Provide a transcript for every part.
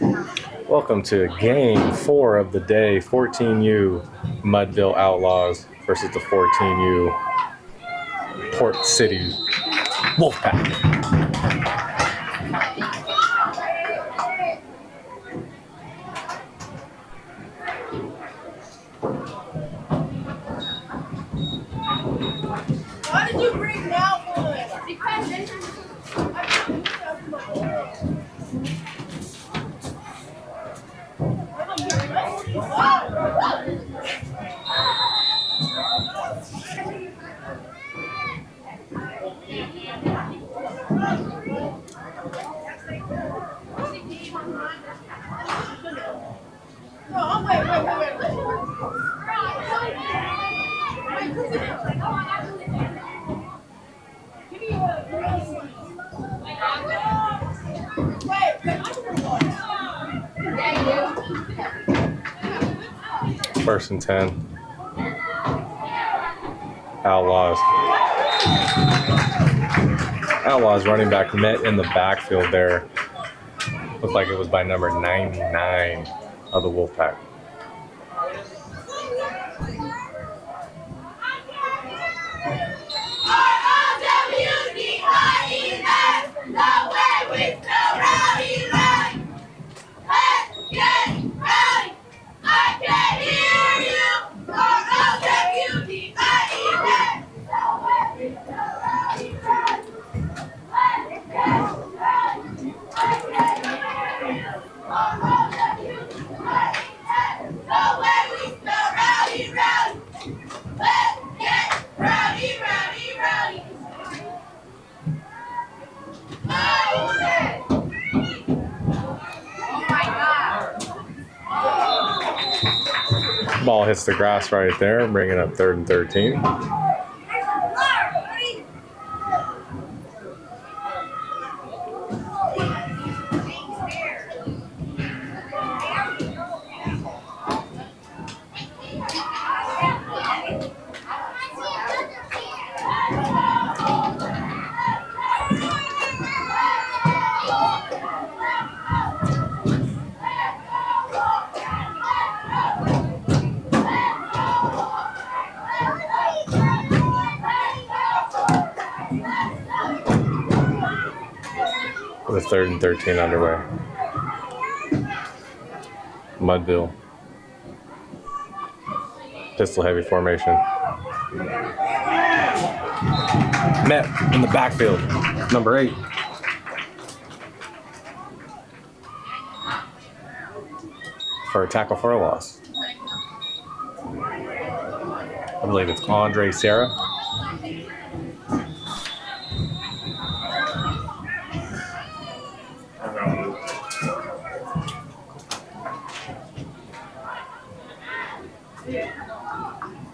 Welcome to game 4 of the day. 14U Mudville Outlaws versus the 14U Port City Wolfpack. Why did you bring now for it? First and 10. Outlaws. Outlaws running back met in the backfield there. Looked like it was by number 99 of the Wolfpack. Ball hits the grass right there, bringing up 3rd and 13. With 3rd and 13 underway. Mudville. Pistol heavy formation. Met in the backfield. Number 8. For a tackle for a loss. I believe it's Andre Serra.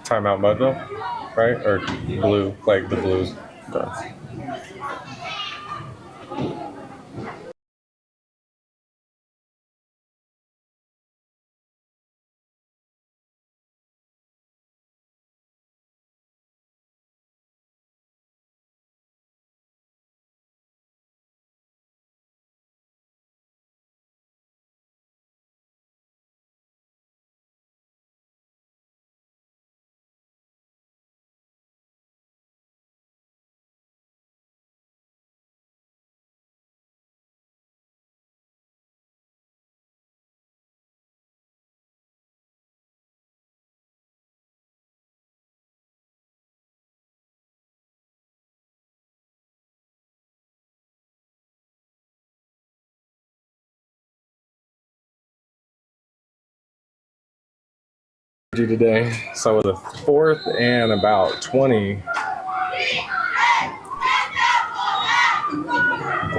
Timeout Mudville, right? Or blue, like the Blues. Okay. Today, so with a 4th and about 20, the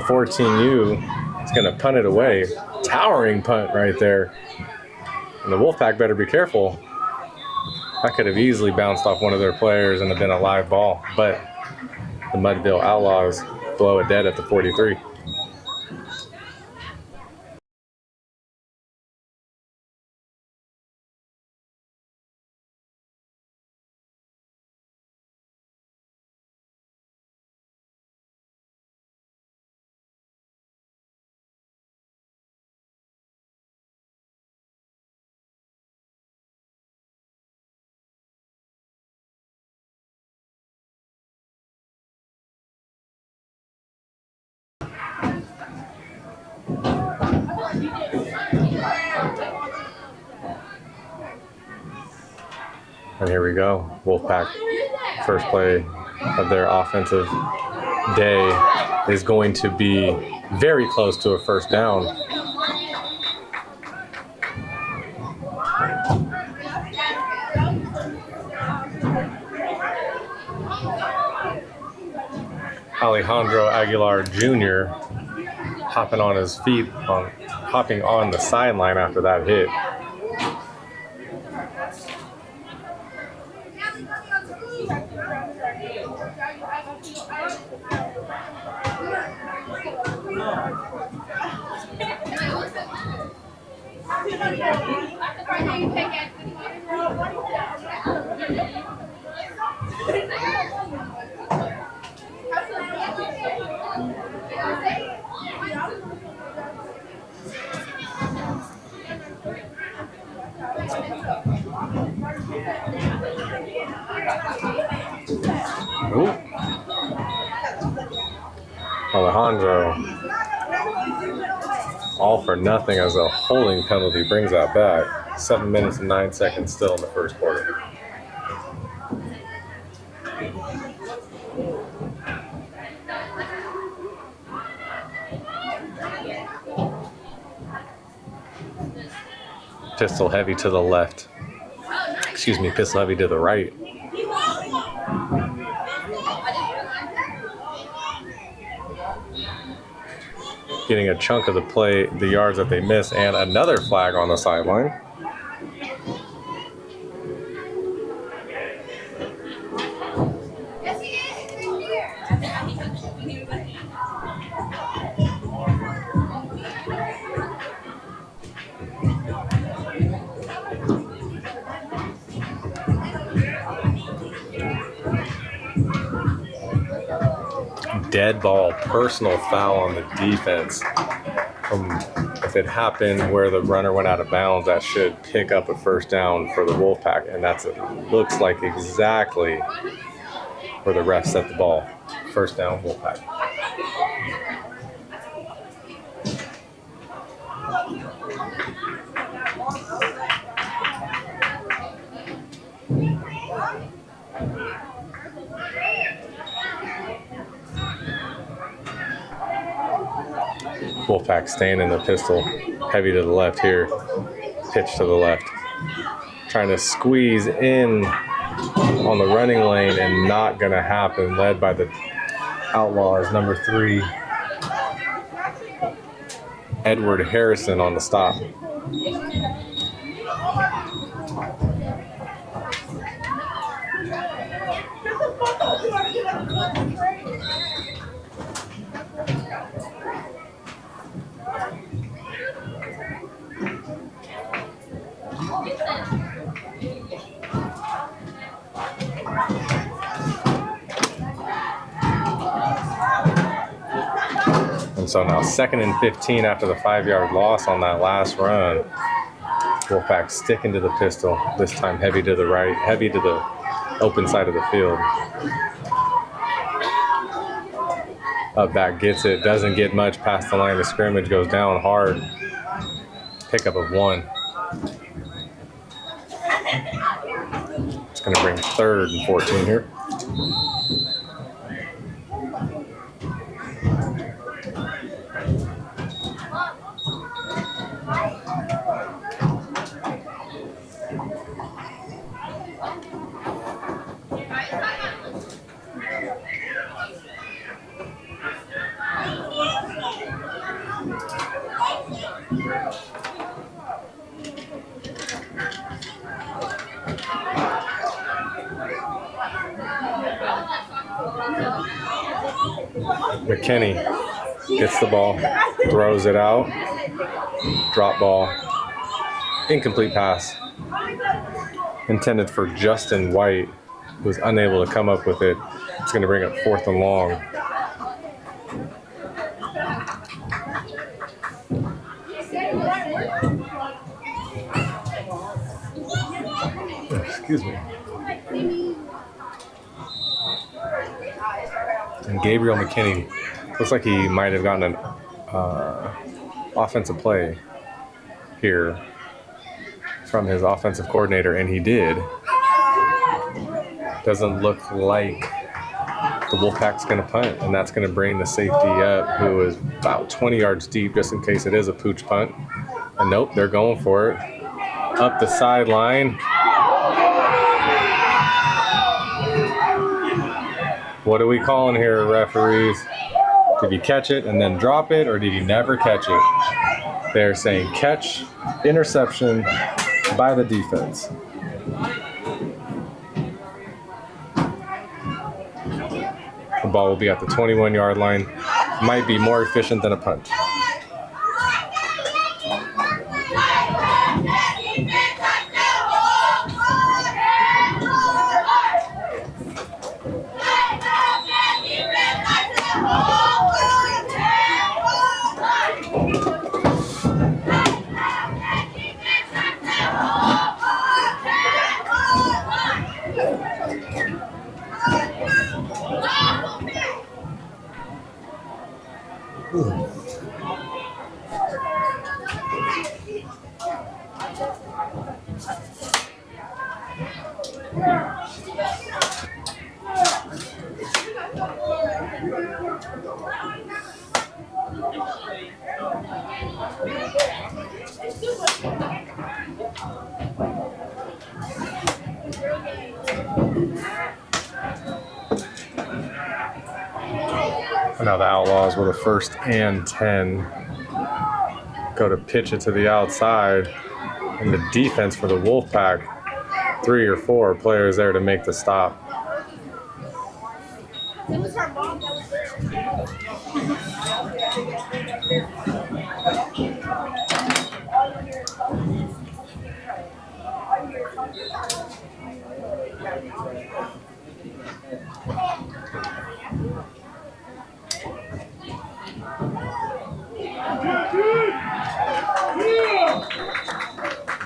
14U is going to punt it away. Towering punt right there. And the Wolfpack better be careful. That could have easily bounced off one of their players and have been a live ball, but the Mudville Outlaws blow it dead at the 43. And here we go. Wolfpack, first play of their offensive day is going to be very close to a first down. Alejandro Aguilar Jr. hopping on his feet, hopping on the sideline after that hit. Ooh. Alejandro, all for nothing as a holding penalty brings that back. 7 minutes and 9 seconds still in the first quarter. Pistol heavy to the left. Excuse me, pistol heavy to the right. Getting a chunk of the play, the yards that they miss, and another flag on the sideline. Dead ball, personal foul on the defense. If it happened where the runner went out of bounds, that should pick up a first down for the Wolfpack, and looks like exactly where the ref set the ball. First down, Wolfpack. Wolfpack staying in the pistol, heavy to the left here, pitch to the left. Trying to squeeze in on the running lane and not going to happen, led by the Outlaws, number 3, Edward Harrison on the stop. And so now 2nd and 15 after the 5-yard loss on that last run. Wolfpack sticking to the pistol, this time heavy to the right, heavy to the open side of the field. Up back gets it, doesn't get much past the line of scrimmage, goes down hard. Pickup of 1. It's going to bring 3rd and 14 here. McKinney gets the ball, throws it out, drop ball, incomplete pass. Intended for Justin White, who was unable to come up with it. It's going to bring up 4th and long. Excuse me. And Gabriel McKinney looks like he might have gotten an offensive play here from his offensive coordinator, and he did. Doesn't look like the Wolfpack's going to punt, and that's going to bring the safety up, who is about 20 yards deep, just in case it is a pooch punt. And nope, they're going for it. Up the sideline. What are we calling here, referees? Did he catch it and then drop it, or did he never catch it? They're saying catch, interception by the defense. The ball will be at the 21-yard line. Might be more efficient than a punt. Now the Outlaws with a 1st and 10 go to pitch it to the outside, and the defense for the Wolfpack, 3 or 4 players there to make the stop. It was her mom that was there.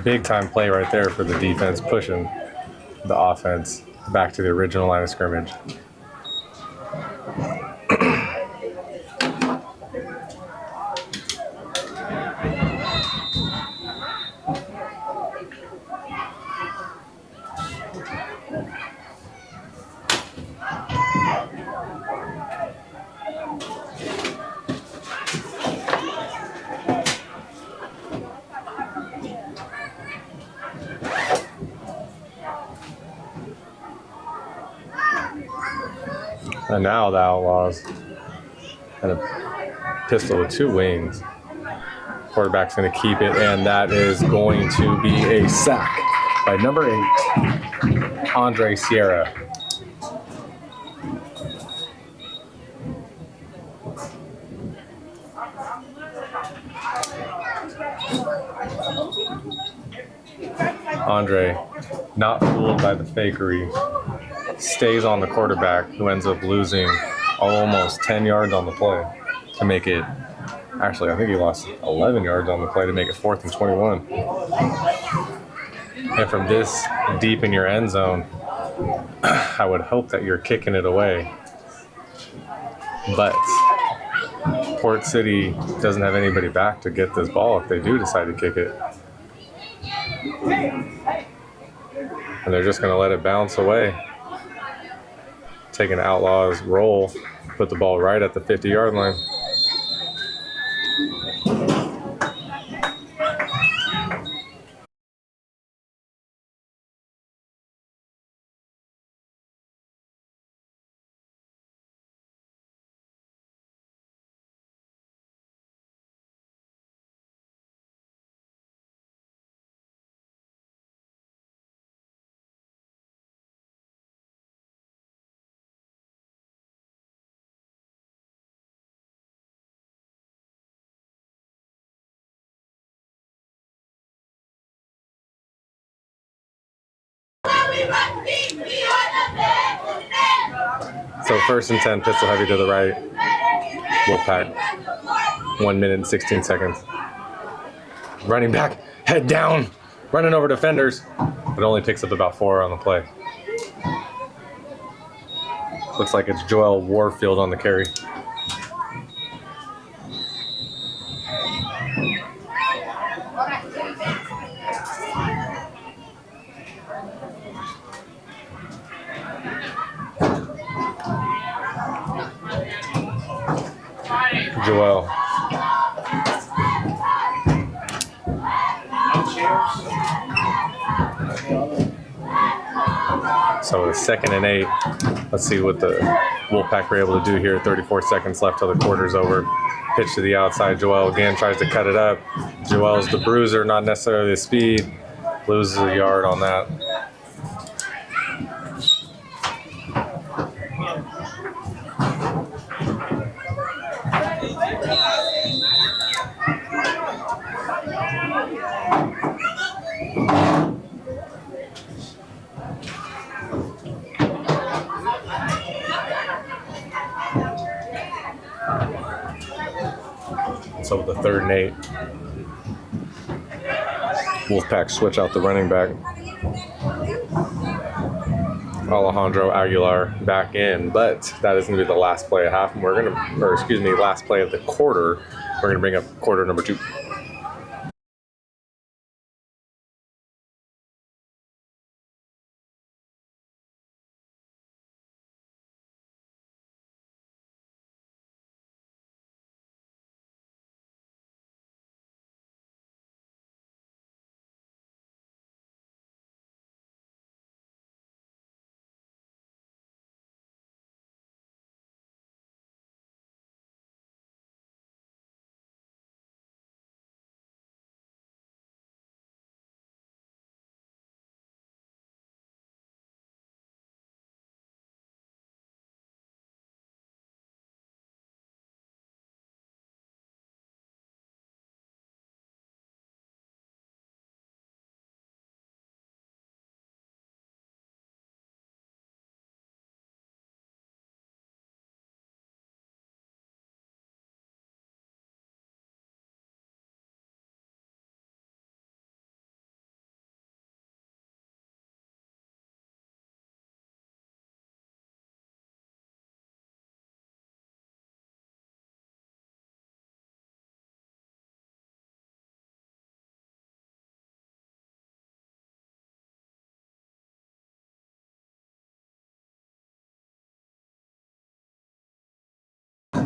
Big time play right there for the defense, pushing the offense back to the original line of scrimmage. And now the Outlaws and a pistol with 2 wings. Quarterback's going to keep it, and that is going to be a sack by number 8, Andre Sierra. Andre, not fooled by the fakery, stays on the quarterback, who ends up losing almost 10 yards on the play to make it. Actually, I think he lost 11 yards on the play to make it 4th and 21. And from this deep in your end zone, I would hope that you're kicking it away. But Port City doesn't have anybody back to get this ball if they do decide to kick it. And they're just going to let it bounce away. Take an Outlaws roll, put the ball right at the 50-yard line. So 1st and 10, pistol heavy to the right. Wolfpack. 1 minute and 16 seconds. Running back, head down, running over defenders. It only picks up about 4 on the play. Looks like it's Joel Warfield on the carry. So it's 2nd and 8. Let's see what the Wolfpack were able to do here. 34 seconds left till the quarter's over. Pitch to the outside. Joel again tries to cut it up. Joel's the bruiser, not necessarily the speed. Loses a yard on that. So with the 3rd and 8, Wolfpack switch out the running back. Alejandro Aguilar back in, but that is going to be the last play of half. And last play of the quarter. We're going to bring up quarter number 2.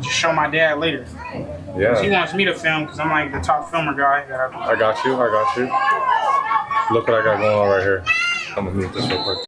Just show my dad later. Yeah. He wants me to film because I'm like the top filmer guy. I got you. Look what I got going on right here. I'm going to mute this real quick.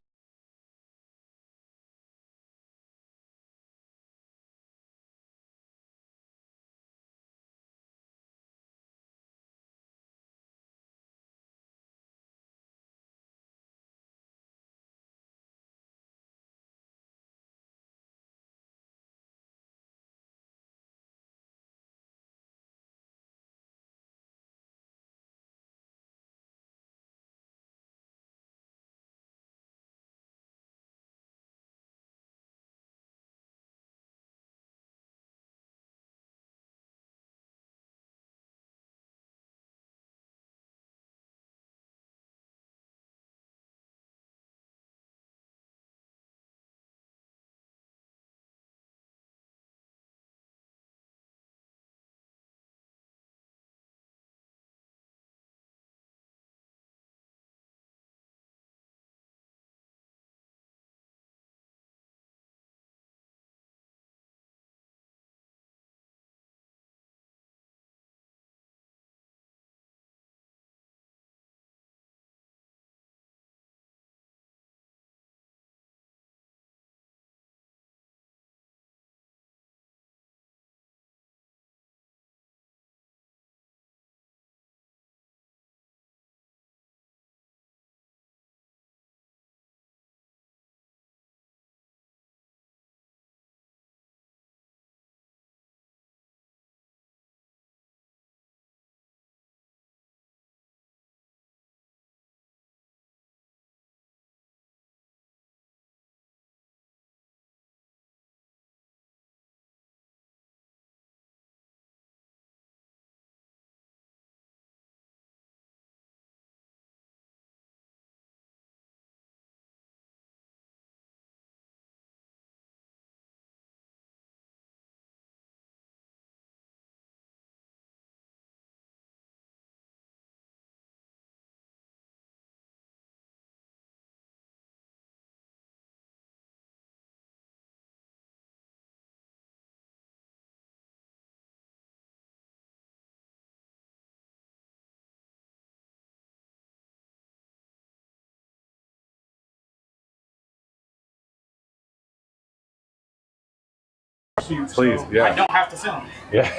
you. Please, so yeah. I don't have to film. Yeah.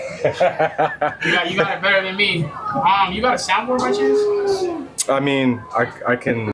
You got it better than me. You got a soundboard by chance? I mean, I can.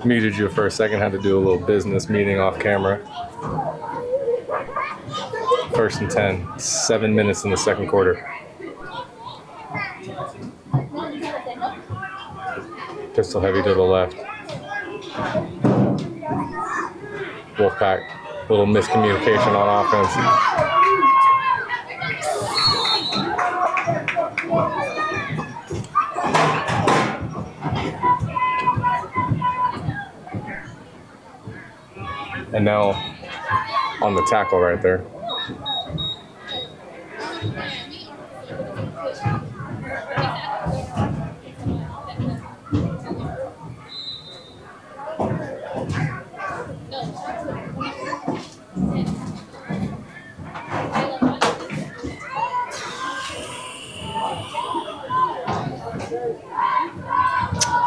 Muted you for a second, had to do a little business meeting off camera. 1st and 10, 7 minutes in the second quarter. Pistol heavy to the left. Wolfpack, little miscommunication on offense. And now on the tackle right there.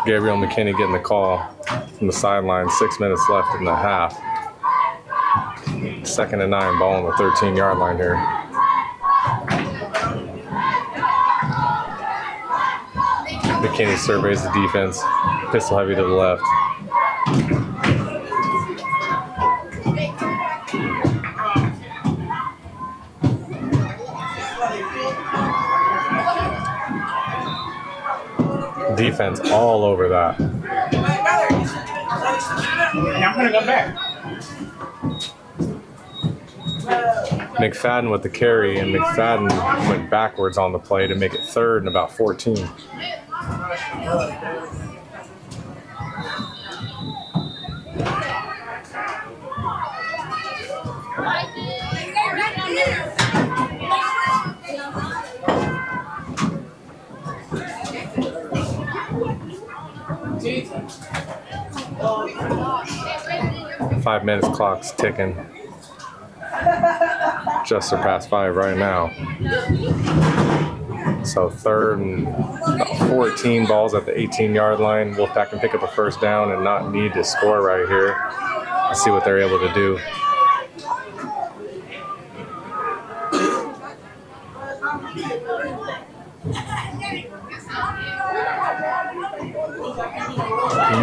Gabriel McKinney getting the call from the sideline. 6 minutes left in the half. 2nd and 9, ball on the 13-yard line here. McKinney surveys the defense. Pistol heavy to the left. Defense all over that. Yeah, I'm gonna go back. McFadden with the carry, and McFadden went backwards on the play to make it 3rd and about 14. Five minutes, clock's ticking. Just surpassed 5 right now. So 3rd and about 14, balls at the 18-yard line. Wolfpack can pick up a 1st down and not need to score right here. Let's see what they're able to do.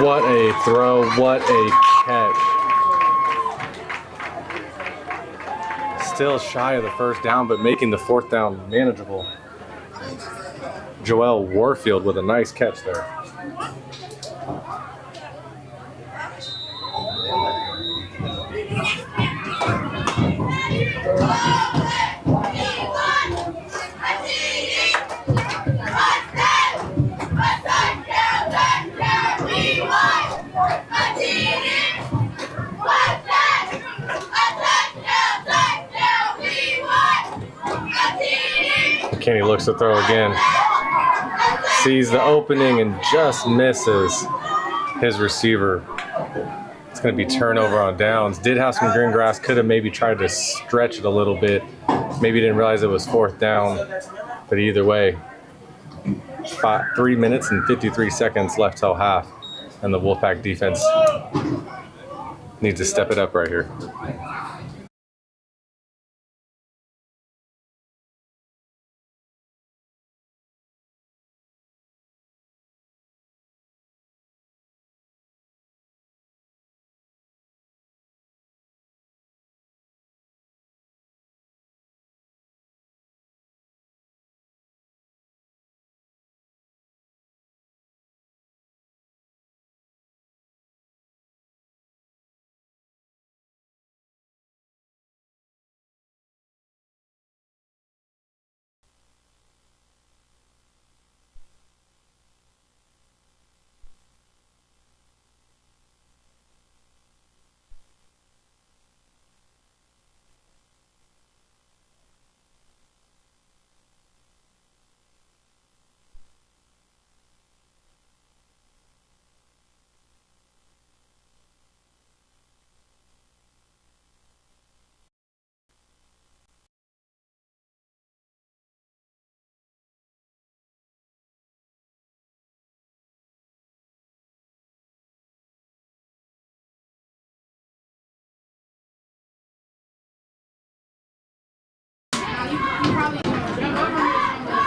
What a throw, what a catch. Still shy of the 1st down, but making the 4th down manageable. Joel Warfield with a nice catch there. McKinney looks to throw again. Sees the opening and just misses his receiver. It's going to be turnover on downs. Did have some green grass. Could have maybe tried to stretch it a little bit. Maybe didn't realize it was 4th down. But either way, 3 minutes and 53 seconds left till half. And the Wolfpack defense needs to step it up right here.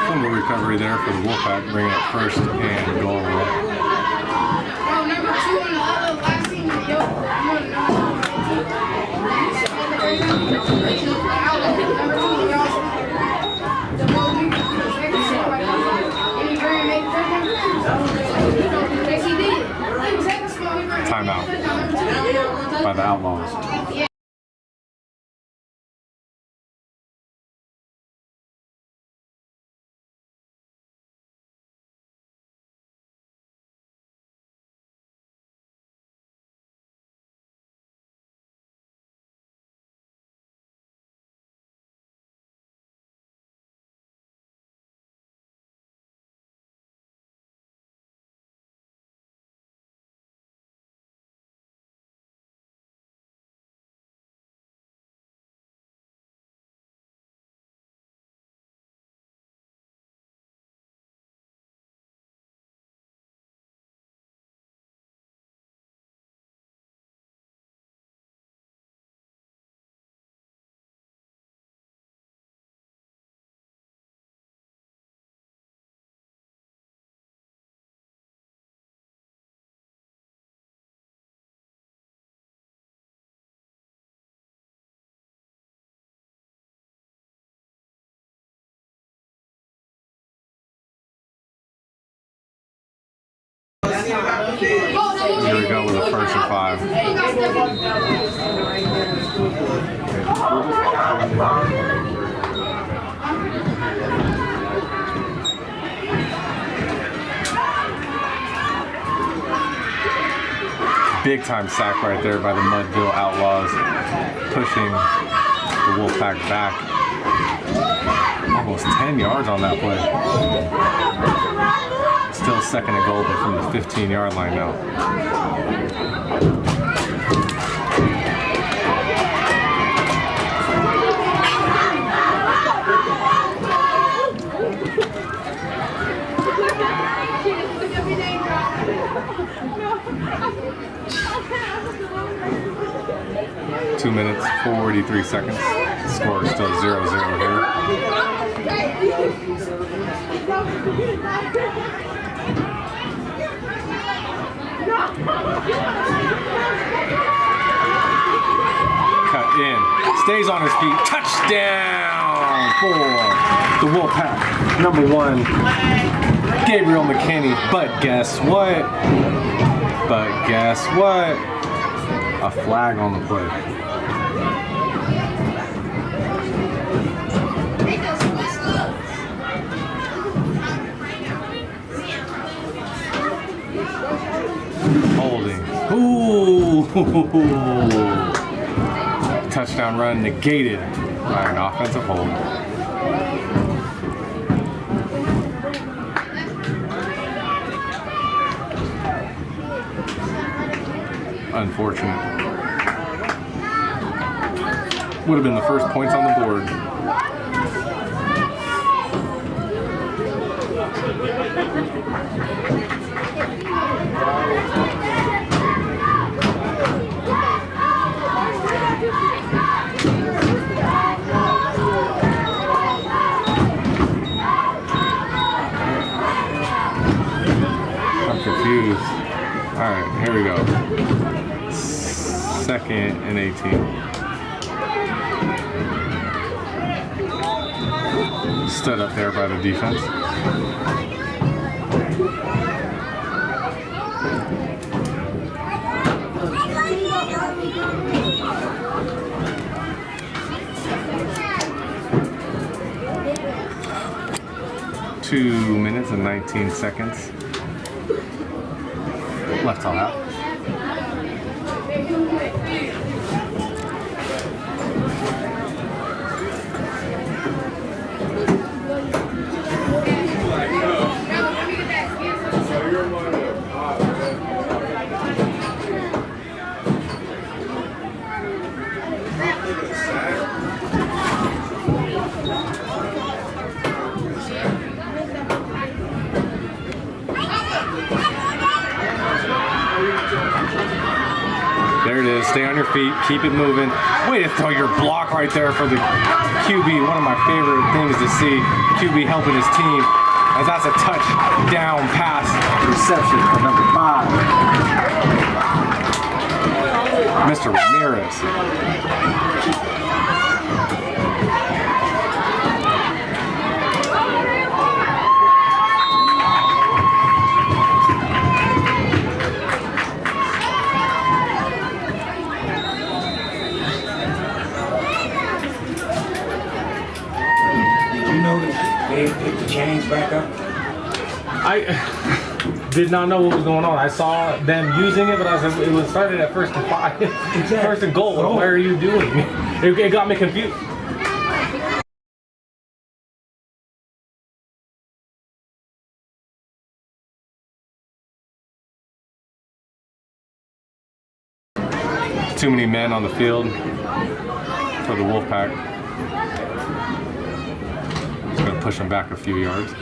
Fumble recovery there for the Wolfpack, bringing up 1st and goal. Number 2 on the other last team. Timeout by the Outlaws. Here we go with a 1st and 5. Big time sack right there by the Mudville Outlaws, pushing the Wolfpack back. Almost 10 yards on that play. Still 2nd and goal, but from the 15-yard line now. Two minutes, 43 seconds. Score is still 0-0 here. Cut in. Stays on his feet. Touchdown for the Wolfpack. Number 1, Gabriel McKinney. But guess what? A flag on the play. Holding. Ooh. Touchdown run negated by an offensive hold. unfortunate. Would have been the first points on the board. I'm confused. All right, here we go. 2nd and 18. Stood up there by the defense. Two minutes and 19 seconds left on that. There it is. Stay on your feet. Keep it moving. Way to throw your block right there for the QB. One of my favorite things to see. QB helping his team. As that's a touchdown pass reception for number 5. Mr. Ramirez. They picked the chains back up. I did not know what was going on. I saw them using it, but I was like, it was started at 1st and 5. Exactly. 1st and goal. What are you doing? It got me confused. Too many men on the field for the Wolfpack. Just gonna push them back a few yards.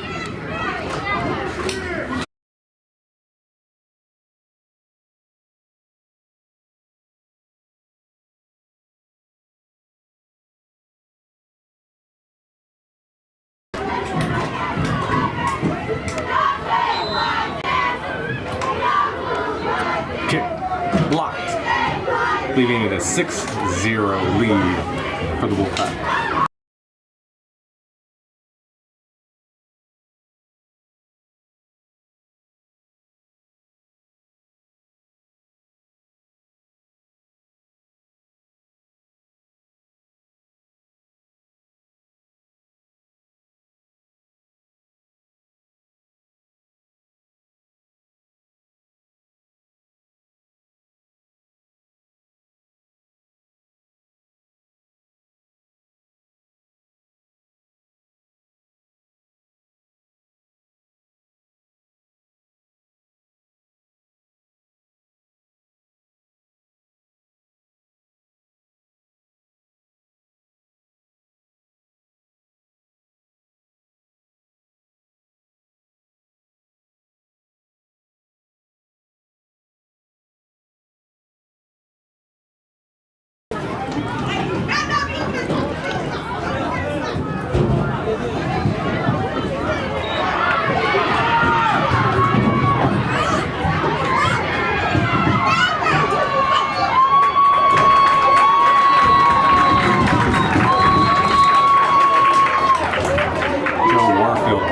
Kick blocked, leaving it a 6-0 lead for the Wolfpack.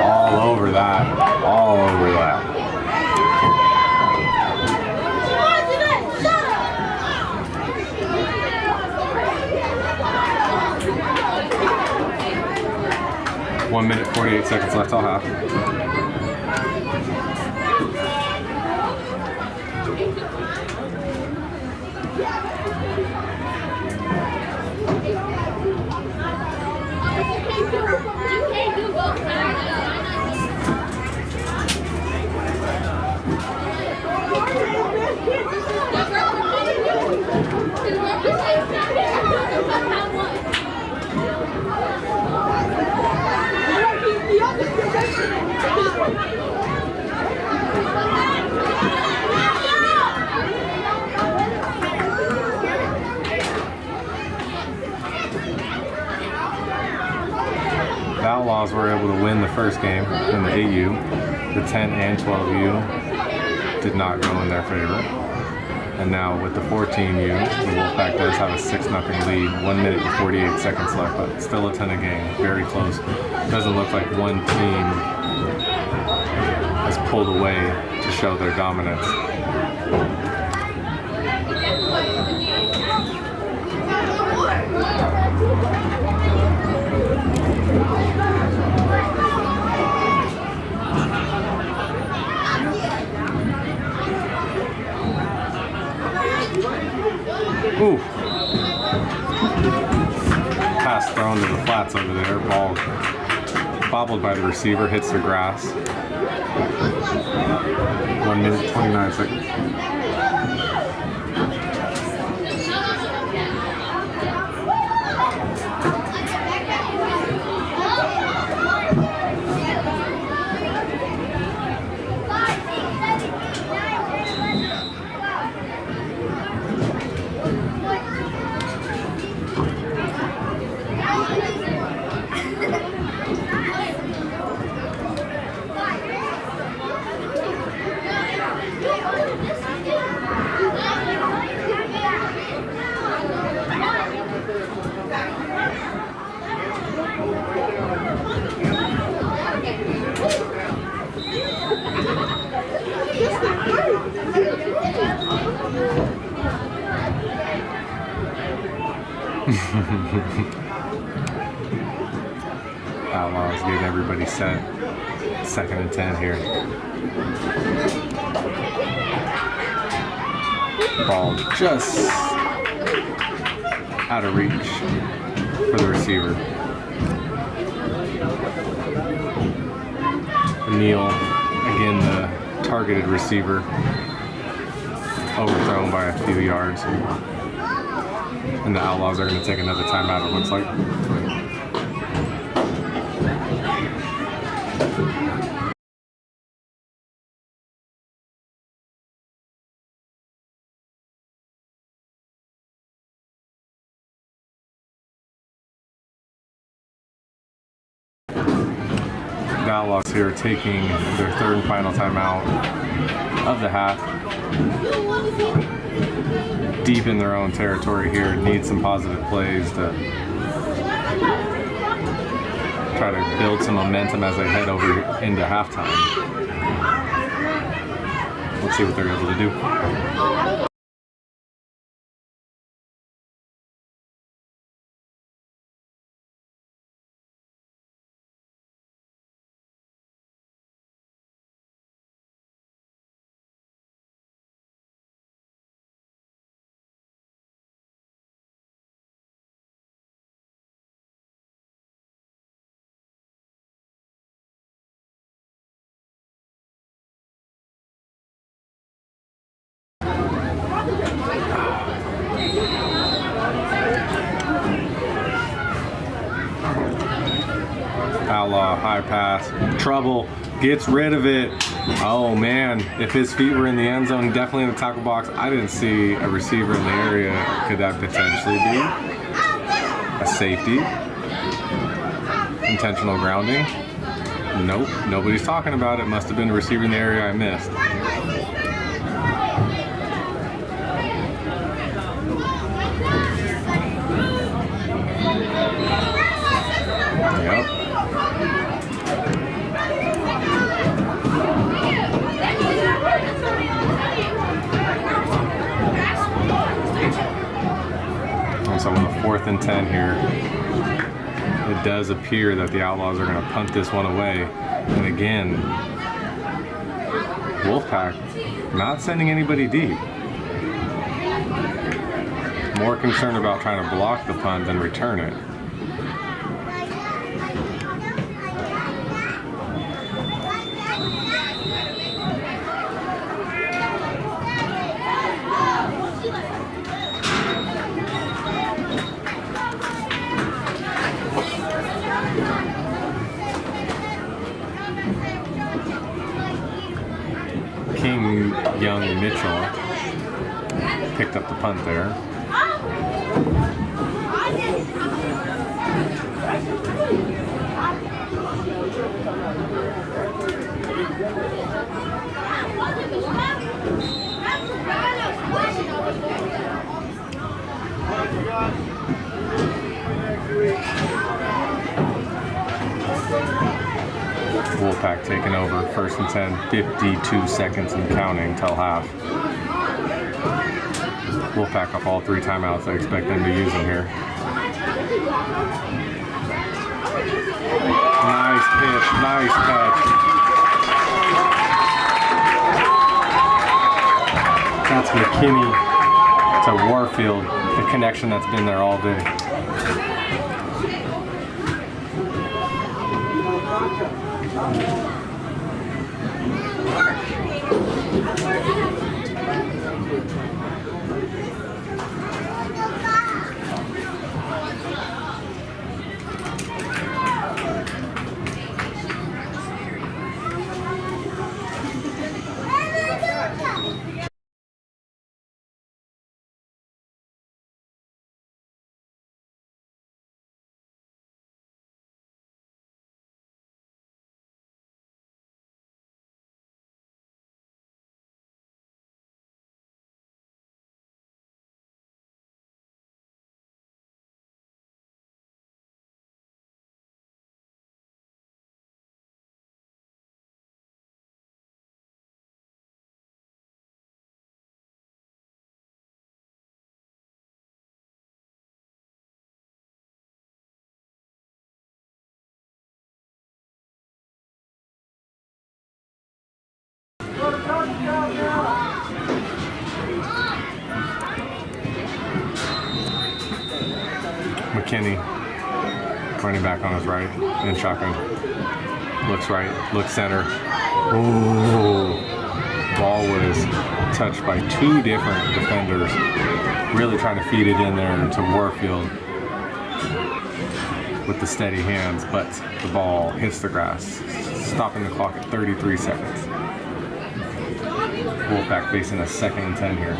All over that. One minute, 48 seconds left, I'll have. The Outlaws were able to win the first game in the 8U. The 10 and 12U did not go in their favor. And now with the 14U, the Wolfpack does have a 6-0 lead. 1 minute and 48 seconds left, but still a 10 game. Very close. Doesn't look like one team has pulled away to show their dominance. Ooh. Pass thrown to the flats over there. Ball bobbled by the receiver, hits the grass. 1 minute, 29 seconds. Outlaws getting everybody set. 2nd and 10 here. Ball just out of reach for the receiver. Neal, again the targeted receiver, overthrown by a few yards. And the Outlaws are going to take another timeout, it looks like. The Outlaws here taking their 3rd and final timeout of the half. Deep in their own territory here, need some positive plays to try to build some momentum as they head over into halftime. Let's see what they're able to do. Outlaw, high pass, trouble, gets rid of it. Oh man, if his feet were in the end zone, definitely in the tackle box. I didn't see a receiver in the area. Could that potentially be a safety? Intentional grounding? Nope, nobody's talking about it. Must have been a receiver in the area I missed. Yep. So on the 4th and 10 here, it does appear that the Outlaws are going to punt this one away. And again, Wolfpack not sending anybody deep. More concerned about trying to block the punt than return it. Young Mitchell picked up the punt there. Wolfpack taking over, 1st and 10, 52 seconds and counting till half. Wolfpack off all 3 timeouts. I expect them to use them here. Nice pitch, nice catch. That's McKinney to Warfield, the connection that's been there all day. McKinney, running back on his right, in shotgun. Looks right, looks center. Ooh. Ball was touched by 2 different defenders. Really trying to feed it in there to Warfield with the steady hands, but the ball hits the grass, stopping the clock at 33 seconds. Wolfpack facing a 2nd and 10 here.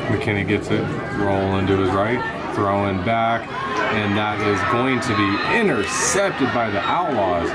McKinney gets it, rolling to his right, throwing back, and that is going to be intercepted by the Outlaws.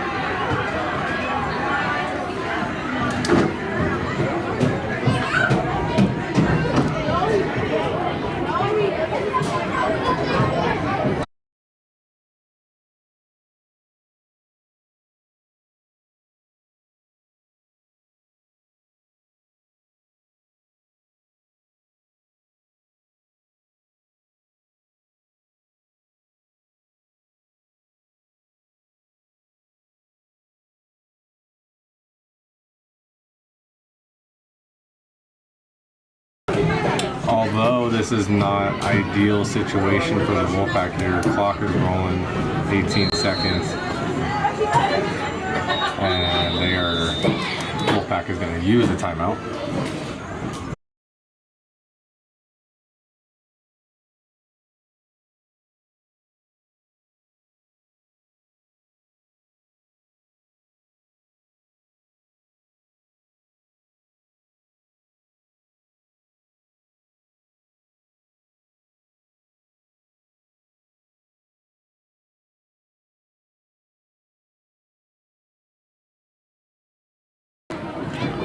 Although this is not ideal situation for the Wolfpack here, clock is rolling, 18 seconds, and Wolfpack is going to use a timeout.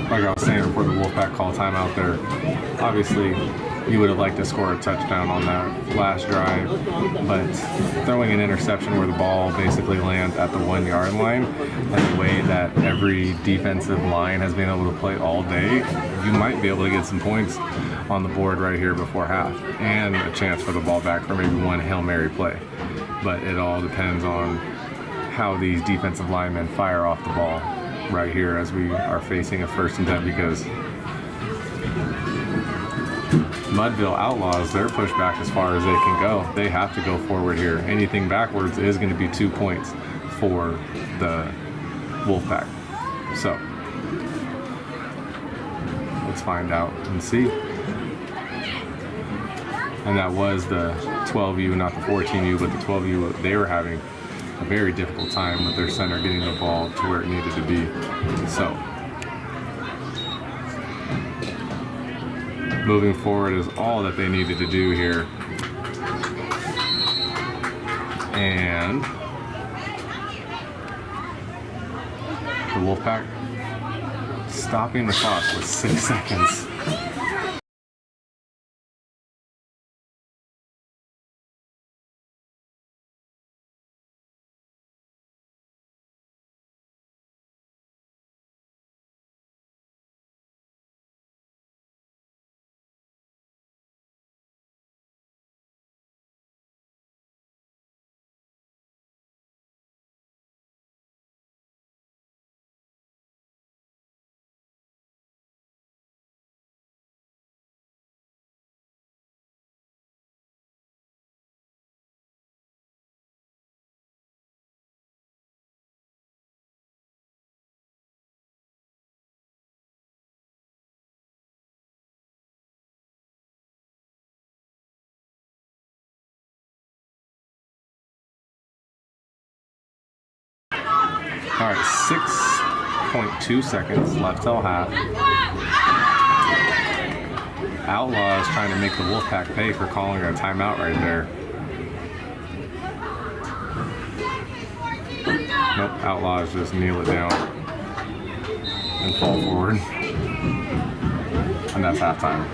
Like I was saying before the Wolfpack call timeout there, obviously you would have liked to score a touchdown on that last drive, but throwing an interception where the ball basically lands at the 1-yard line, and the way that every defensive line has been able to play all day, you might be able to get some points on the board right here before half, and a chance for the ball back for maybe one Hail Mary play. But it all depends on how these defensive linemen fire off the ball right here as we are facing a 1st and 10, because Mudville Outlaws, they're pushed back as far as they can go. They have to go forward here. Anything backwards is going to be 2 points for the Wolfpack. So let's find out and see. And that was the 12U, not the 14U, but the 12U. They were having a very difficult time with their center getting the ball to where it needed to be. So moving forward is all that they needed to do here. And the Wolfpack stopping the clock with 6 seconds. All right, 6.2 seconds left till half. Outlaws trying to make the Wolfpack pay for calling a timeout right there. Nope, Outlaws just kneel it down and fall forward. And that's halftime.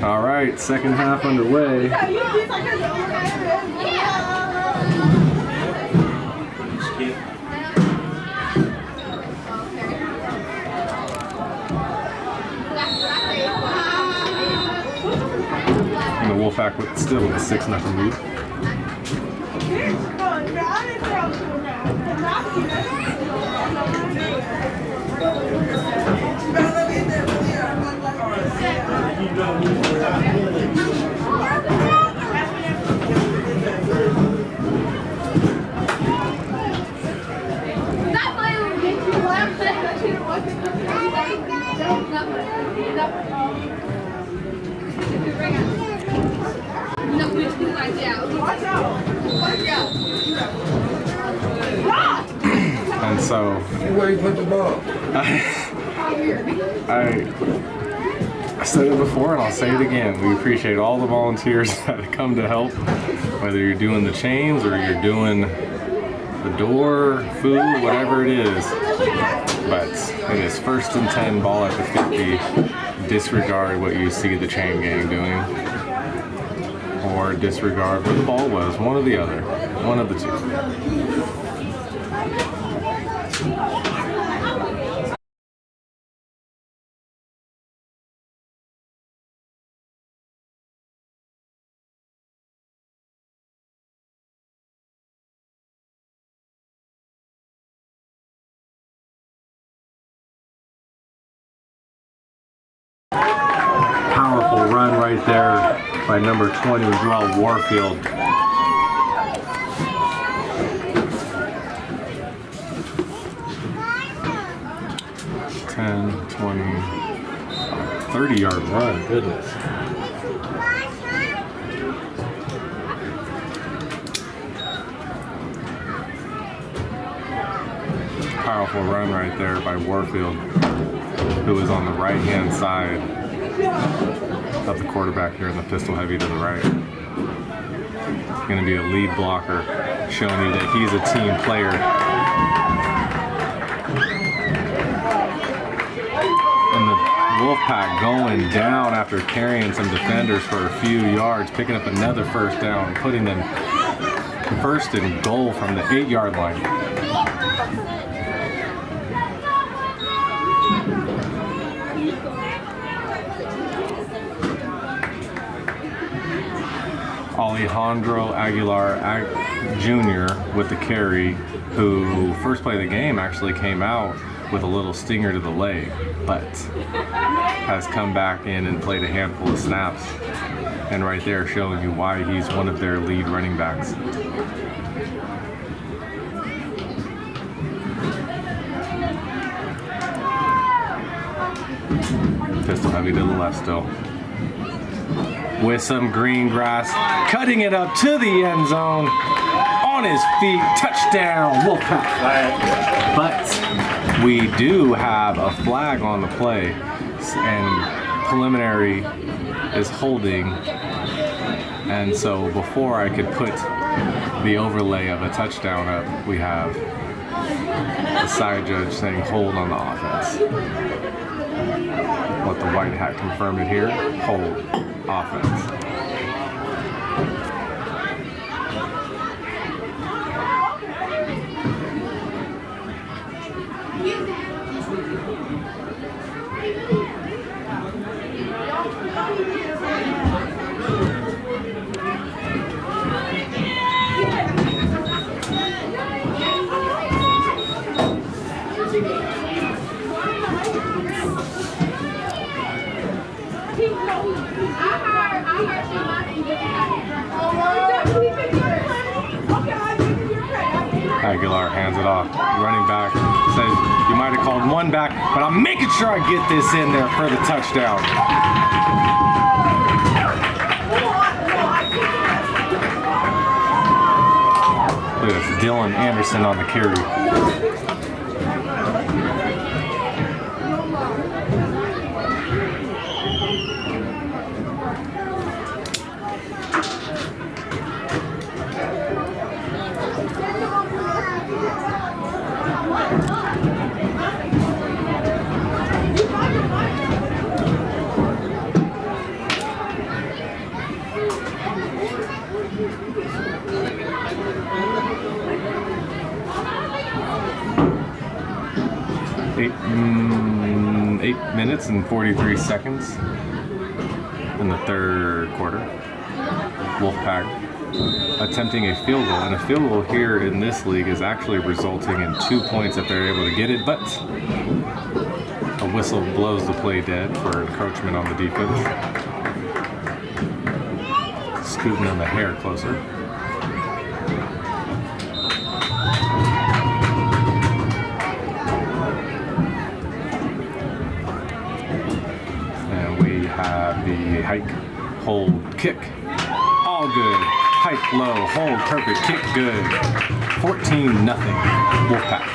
All right, second half underway. And the Wolfpack still with a 6-0 lead. And so Where you put the ball? I said it before and I'll say it again. We appreciate all the volunteers that come to help, whether you're doing the chains or you're doing the door, food, whatever it is. But it is 1st and 10, ball at the 50. Disregard what you see the chain gang doing, or disregard where the ball was. One or the other. One of the two. Powerful run right there by number 20, Warfield. $10, $20, $30-yard run, goodness. Powerful run right there by Warfield, who is on the right-hand side of the quarterback here in the pistol heavy to the right. Going to be a lead blocker, showing you that he's a team player. And the Wolfpack going down after carrying some defenders for a few yards, picking up another first down, putting them first and goal from the 8-yard line. Alejandro Aguilar Jr. with the carry, who first play of the game actually came out with a little stinger to the leg, but has come back in and played a handful of snaps. And right there showing you why he's one of their lead running backs. Pistol heavy to the left still. With some green grass, cutting it up to the end zone, on his feet, touchdown, Wolfpack. But we do have a flag on the play, and preliminary is holding, and so before I could put the overlay of a touchdown up, we have the side judge saying hold on the offense. Let the white hat confirm it here, hold. Offense. Aguilar hands it off. Running back says, you might have called one back, but I'm making sure I get this in there for the touchdown. Look at this, Dylan Anderson on the carry. 8 minutes and 43 seconds in the third quarter. Wolfpack attempting a field goal, and a field goal here in this league is actually resulting in 2 points if they're able to get it, but a whistle blows the play dead for encroachment on the defense. Scooting them a hair closer. And we have the hike, hold, kick. All good. Hike low, hold, perfect, kick good. 14-0 Wolfpack.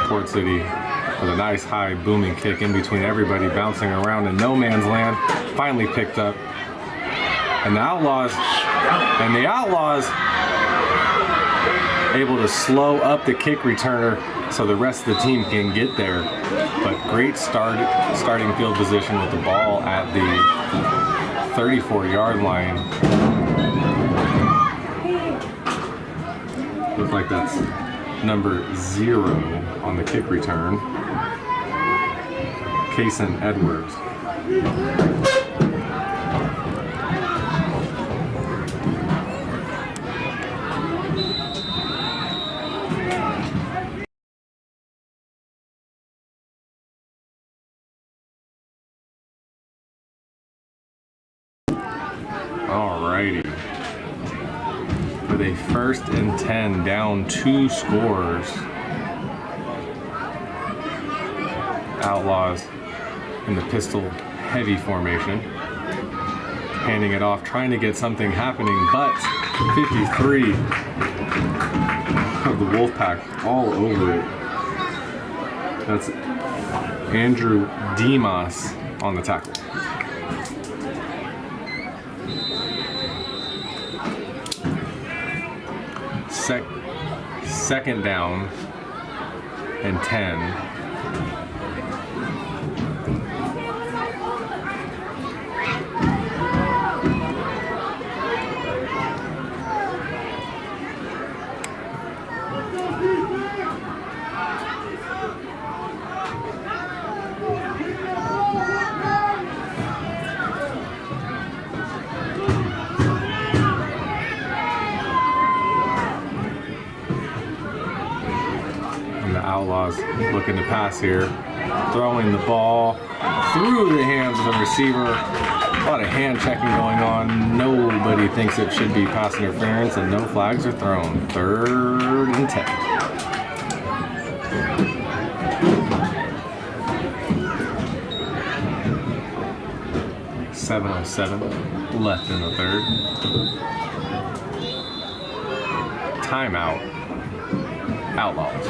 Port City with a nice high booming kick in between everybody, bouncing around in no man's land. Finally picked up. And the Outlaws able to slow up the kick returner so the rest of the team can get there. But great starting field position with the ball at the 34-yard line. Looks like that's number 0 on the kick return. Kason Edwards. Alrighty. With a 1st and 10, down 2 scores. Outlaws in the pistol heavy formation. Handing it off, trying to get something happening, but 53 of the Wolfpack all over it. That's Andrew Demas on the tackle. Second down and 10. Outlaws looking to pass here, throwing the ball through the hands of the receiver. A lot of hand checking going on. Nobody thinks it should be pass interference, and no flags are thrown. 3rd and 10. .707 left in the 3rd. Timeout. Outlaws.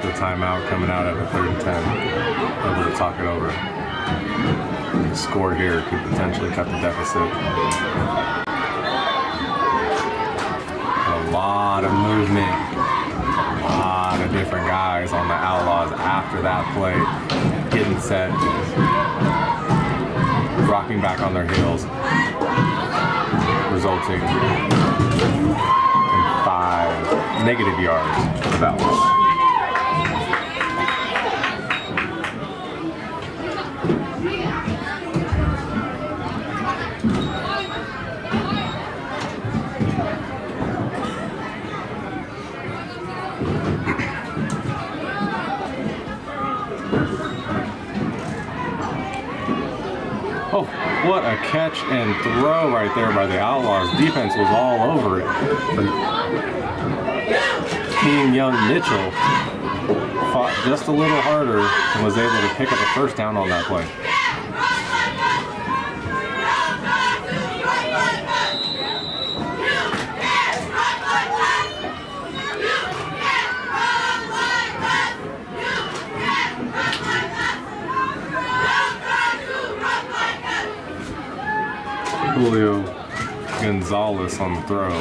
the timeout coming out at a 3rd and 10. Able to talk it over. The score here could potentially cut the deficit. A lot of movement. A lot of different guys on the Outlaws after that play. Getting set. Rocking back on their heels. Resulting in 5 negative yards of Outlaws. Oh, what a catch and throw right there by the Outlaws. Defense was all over it. But King Young Mitchell fought just a little harder and was able to pick up a 1st down on that play. Julio Gonzalez on the throw.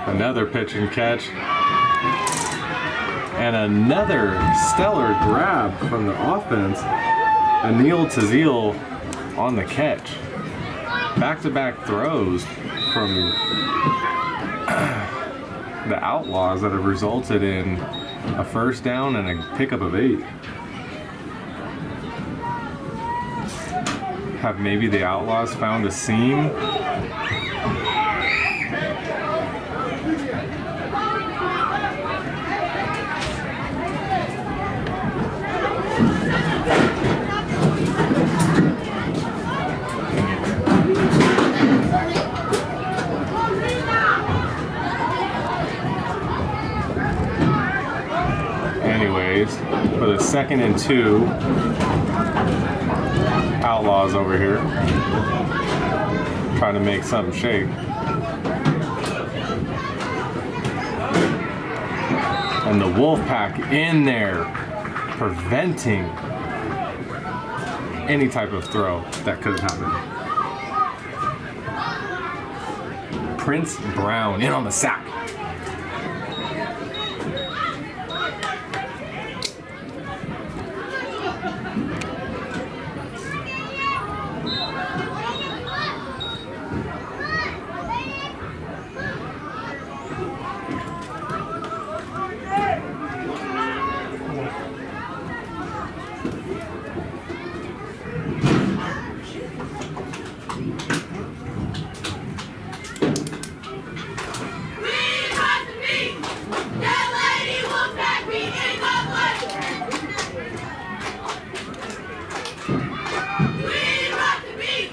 Another pitch and catch. And another stellar grab from the offense. Anil Tazil on the catch. Back-to-back throws from the Outlaws that have resulted in a 1st down and a pickup of 8. Have maybe the Outlaws found a seam? For the 2nd and 2, Outlaws over here trying to make something shake. And the Wolfpack in there preventing any type of throw that could have happened. Prince Brown in on the sack.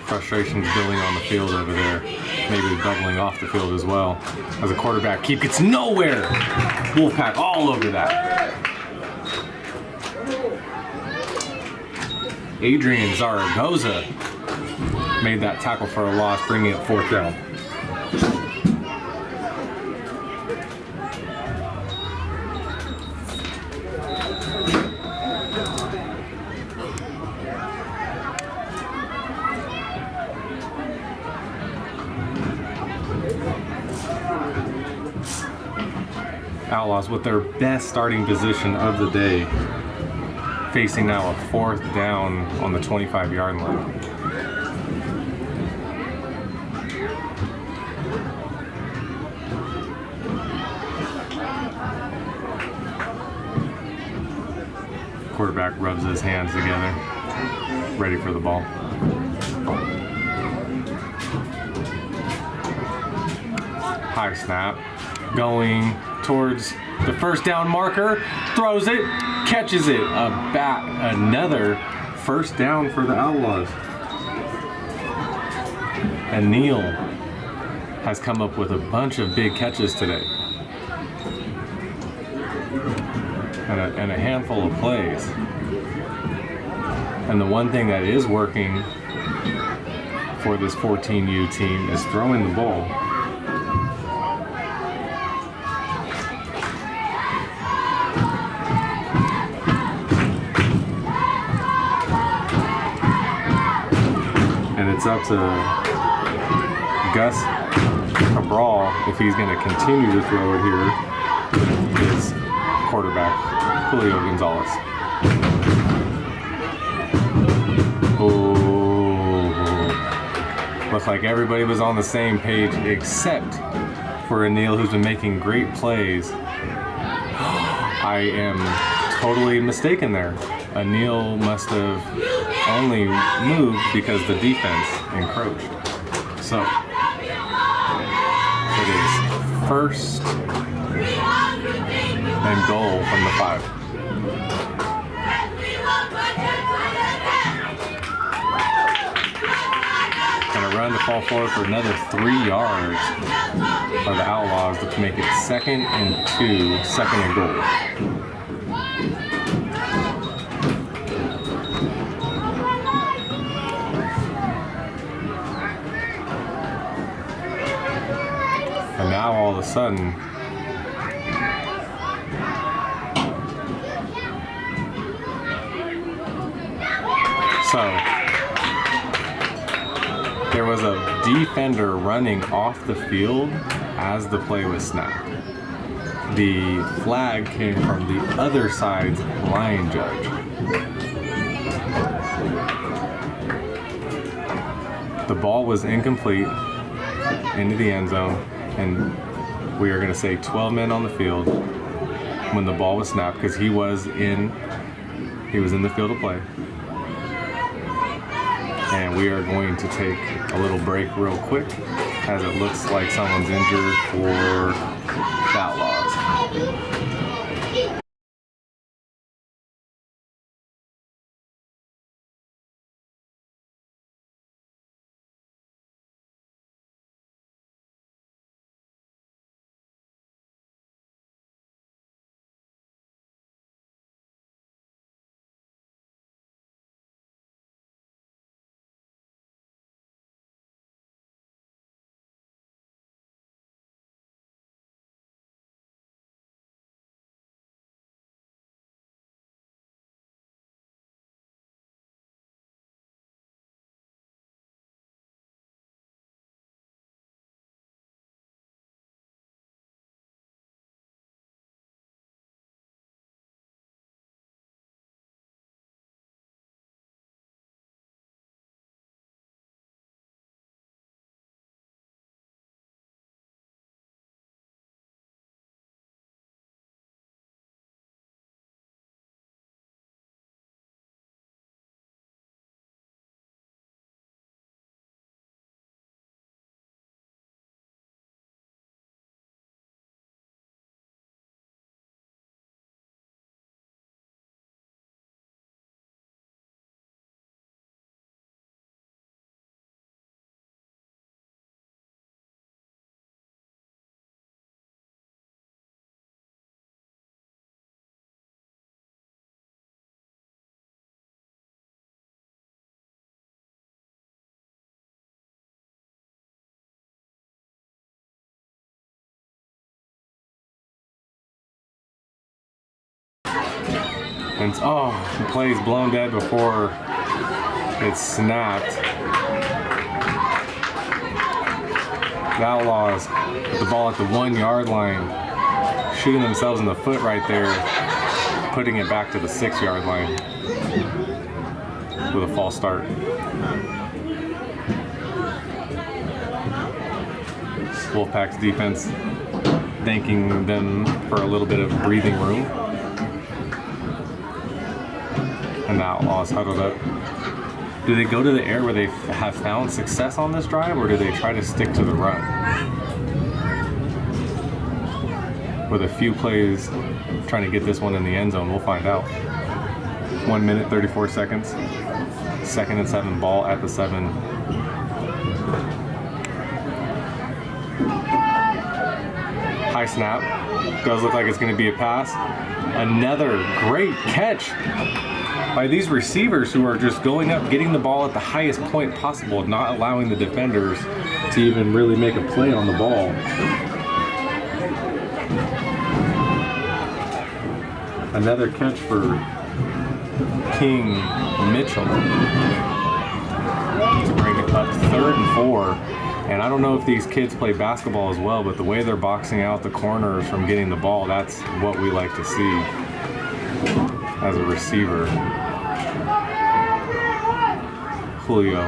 Frustrations building on the field over there. Maybe bubbling off the field as well. As a quarterback keep gets nowhere. Wolfpack all over that. Adrian Zaragoza made that tackle for a loss, bringing it 4th down. Outlaws with their best starting position of the day, facing now a 4th down on the 25-yard line. Quarterback rubs his hands together, ready for the ball. High snap, going towards the 1st down marker, throws it, catches it. Another 1st down for the Outlaws. And Neal has come up with a bunch of big catches today. And a handful of plays. And the one thing that is working for this 14U team is throwing the ball. And it's up to Gus Cabral if he's going to continue to throw it here with his quarterback, Julio Gonzalez. Oh, looks like everybody was on the same page except for Anil, who's been making great plays. I am totally mistaken there. Anil must have only moved because the defense encroached. So it is first and goal from the 5. Gonna run the ball forward for another 3 yards for the Outlaws to make it 2nd and 2, 2nd and goal. And now all of a sudden, so there was a defender running off the field as the play was snapped. The flag came from the other side's line judge. The ball was incomplete into the end zone, and we are going to say 12 men on the field when the ball was snapped because he was in the field of play. And we are going to take a little break real quick as it looks like someone's injured for the Outlaws. And the play is blown dead before it's snapped. The Outlaws with the ball at the 1 yard line, shooting themselves in the foot right there, putting it back to the 6 yard line with a false start. Wolfpack's defense thanking them for a little bit of breathing room. And the Outlaws huddled up. Do they go to the air where they have found success on this drive, or do they try to stick to the run? With a few plays trying to get this one in the end zone, we'll find out. 1 minute, 34 seconds. 2nd and 7, ball at the 7. High snap. Does look like it's going to be a pass. Another great catch by these receivers who are just going up, getting the ball at the highest point possible, not allowing the defenders to even really make a play on the ball. Another catch for King Mitchell to bring it up 3rd and 4. And I don't know if these kids play basketball as well, but the way they're boxing out the corners from getting the ball, that's what we like to see as a receiver. Julio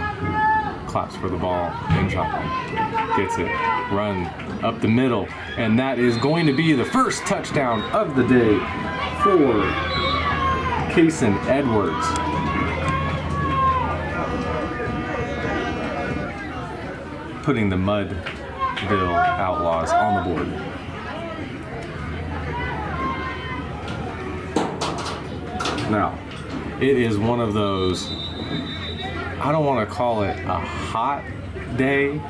claps for the ball in shotgun, gets it, run up the middle, and that is going to be the first touchdown of the day for Kason Edwards. Putting the Mudville Outlaws on the board. Now, it is one of those, I don't want to call it a hot day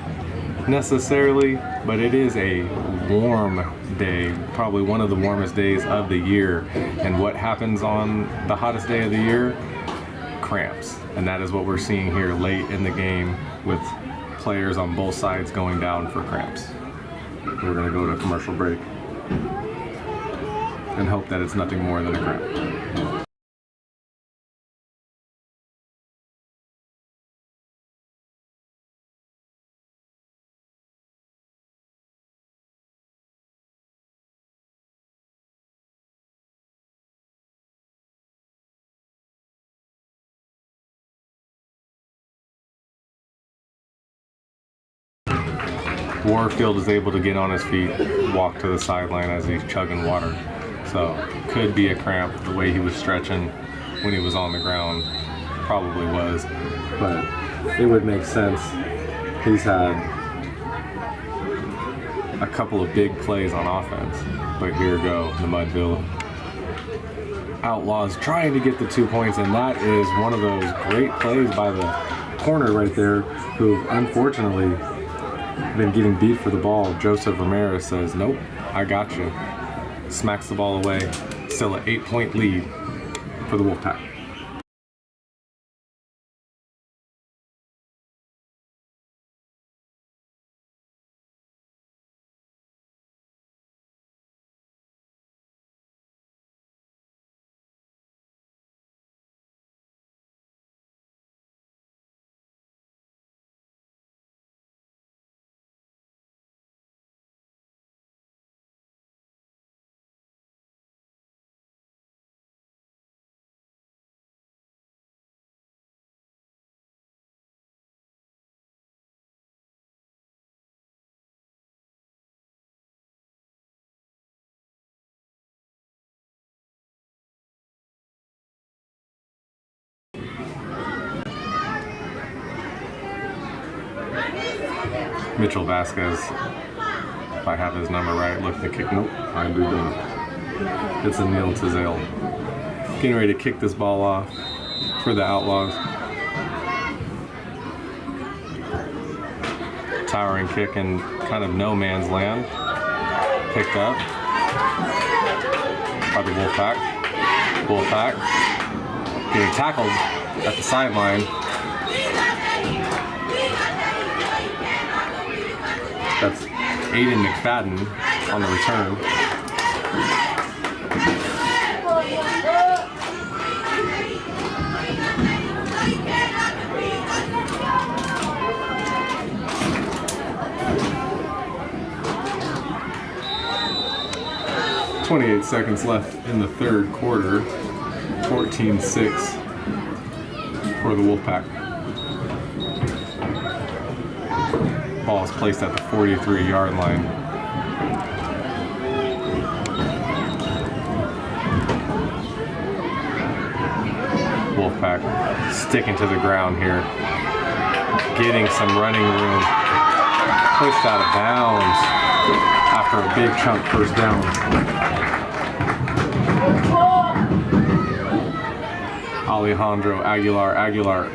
necessarily, but it is a warm day, probably one of the warmest days of the year. And what happens on the hottest day of the year? Cramps. And that is what we're seeing here late in the game with players on both sides going down for cramps. We're going to go to a commercial break and hope that it's nothing more than a cramp. Warfield is able to get on his feet, walk to the sideline as he's chugging water. So could be a cramp. The way he was stretching when he was on the ground probably was, but it would make sense. He's had a couple of big plays on offense, but here go the Mudville Outlaws trying to get the 2 points, and that is one of those great plays by the corner right there, who unfortunately been getting beat for the ball. Joseph Ramirez says, nope, I got you. Smacks the ball away. Still an 8-point lead for the Wolfpack. Mitchell Vasquez, if I have his number right, look at the kick. Nope, I do not. It's a Neil Tizale. Getting ready to kick this ball off for the Outlaws. Towering kick in kind of no man's land. Picked up by the Wolfpack. Wolfpack getting tackled at the sideline. That's Aiden McFadden on the return. .28 seconds left in the third quarter. 14-6 for the Wolfpack. Ball is placed at the 43-yard line. Wolfpack sticking to the ground here, getting some running room. Pushed out of bounds after a big chunk first down. Alejandro Aguilar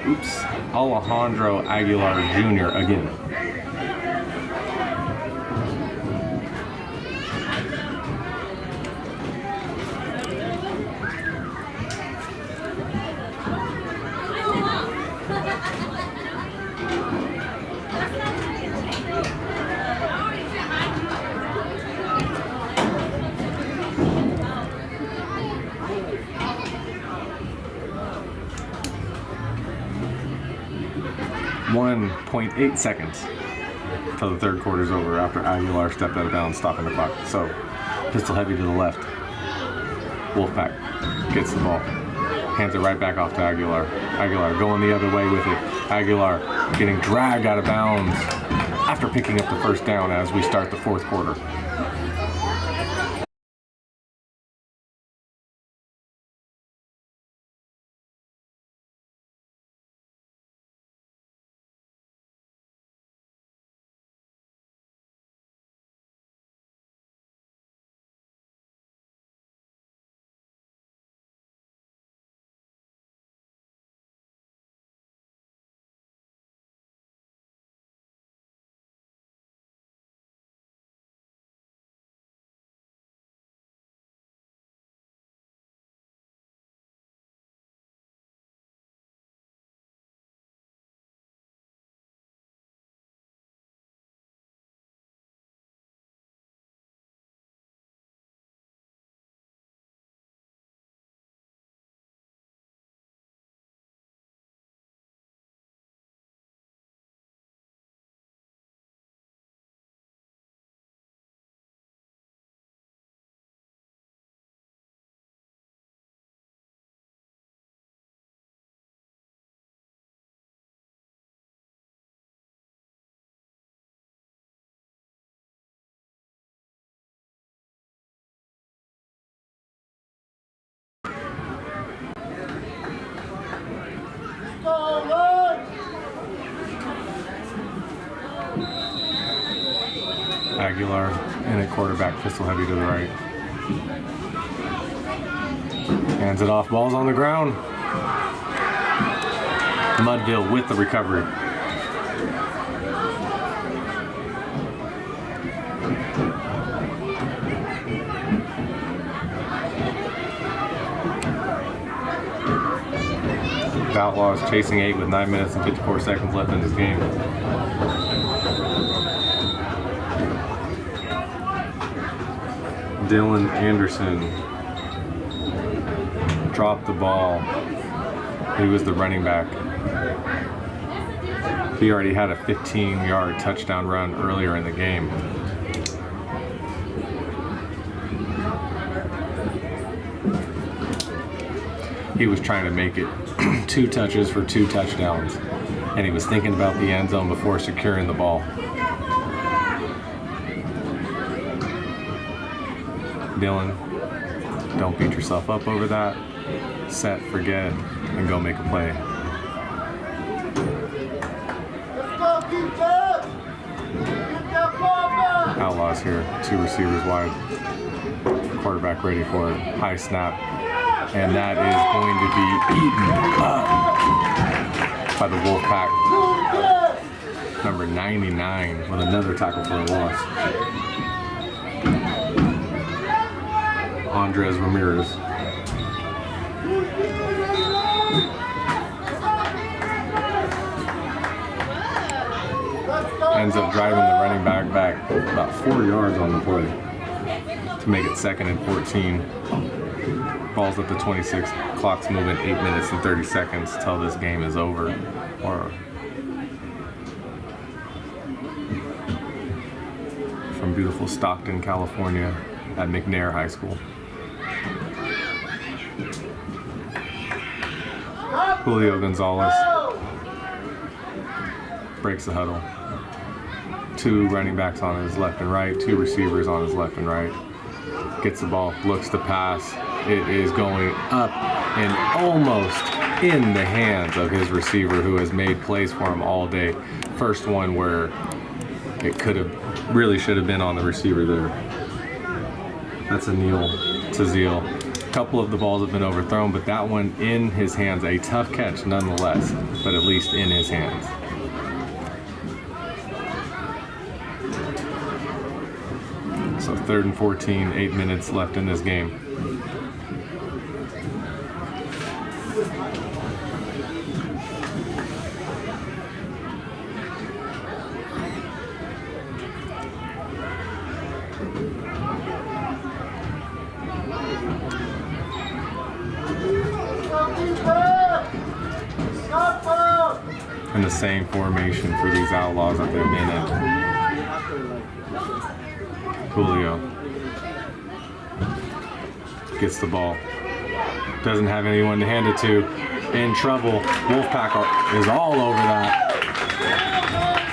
Jr. again. 1.8 seconds till the third quarter's over after Aguilar stepped out of bounds, stopping the clock. So, pistol heavy to the left. Wolfpack gets the ball, hands it right back off to Aguilar. Aguilar going the other way with it. Aguilar getting dragged out of bounds after picking up the first down as we start the fourth quarter. Aguilar in at quarterback, pistol heavy to the right. Hands it off, ball's on the ground. Mudville with the recovery. The Outlaws chasing 8 with 9 minutes and 54 seconds left in this game. Dylan Anderson dropped the ball. He was the running back. He already had a 15-yard touchdown run earlier in the game. He was trying to make it 2 touches for 2 touchdowns, and he was thinking about the end zone before securing the ball. Dylan, don't beat yourself up over that. Set, forget, and go make a play. Outlaws here, 2 receivers wide. Quarterback ready for it. High snap. And that is going to be eaten up by the Wolfpack. Number 99 with another tackle for a loss. Andres Ramirez. Ends up driving the running back about 4 yards on the play to make it 2nd and 14. Ball's at the 26. Clock's moving 8 minutes and 30 seconds till this game is over. Or from beautiful Stockton, California, at McNair High School. Julio Gonzalez breaks the huddle. 2 running backs on his left and right, 2 receivers on his left and right. Gets the ball, looks to pass. It is going up and almost in the hands of his receiver, who has made plays for him all day. First one where it really should have been on the receiver there. That's a kneel to Zeal. A couple of the balls have been overthrown, but that one in his hands, a tough catch nonetheless, but at least in his hands. So 3rd and 14, 8 minutes left in this game. in the same formation for these Outlaws that they've been in. Julio gets the ball. Doesn't have anyone to hand it to. In trouble. Wolfpack is all over that.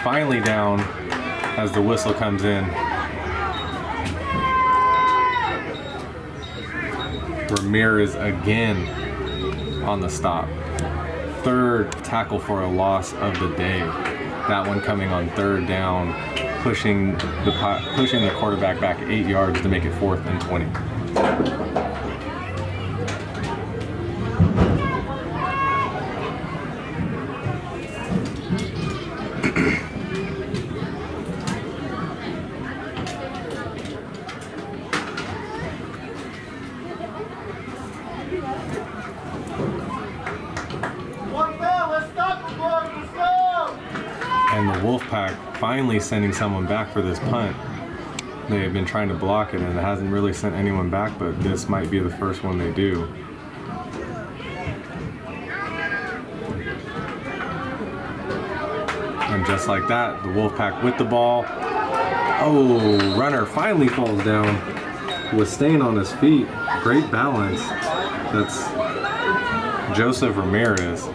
Finally down as the whistle comes in. Ramirez again on the stop. Third tackle for a loss of the day. That one coming on third down, pushing the quarterback back 8 yards to make it 4th and 20. And the Wolfpack finally sending someone back for this punt. They have been trying to block it and it hasn't really sent anyone back, but this might be the first one they do. And just like that, the Wolfpack with the ball. Oh, runner finally falls down. Was staying on his feet. Great balance. That's Joseph Ramirez,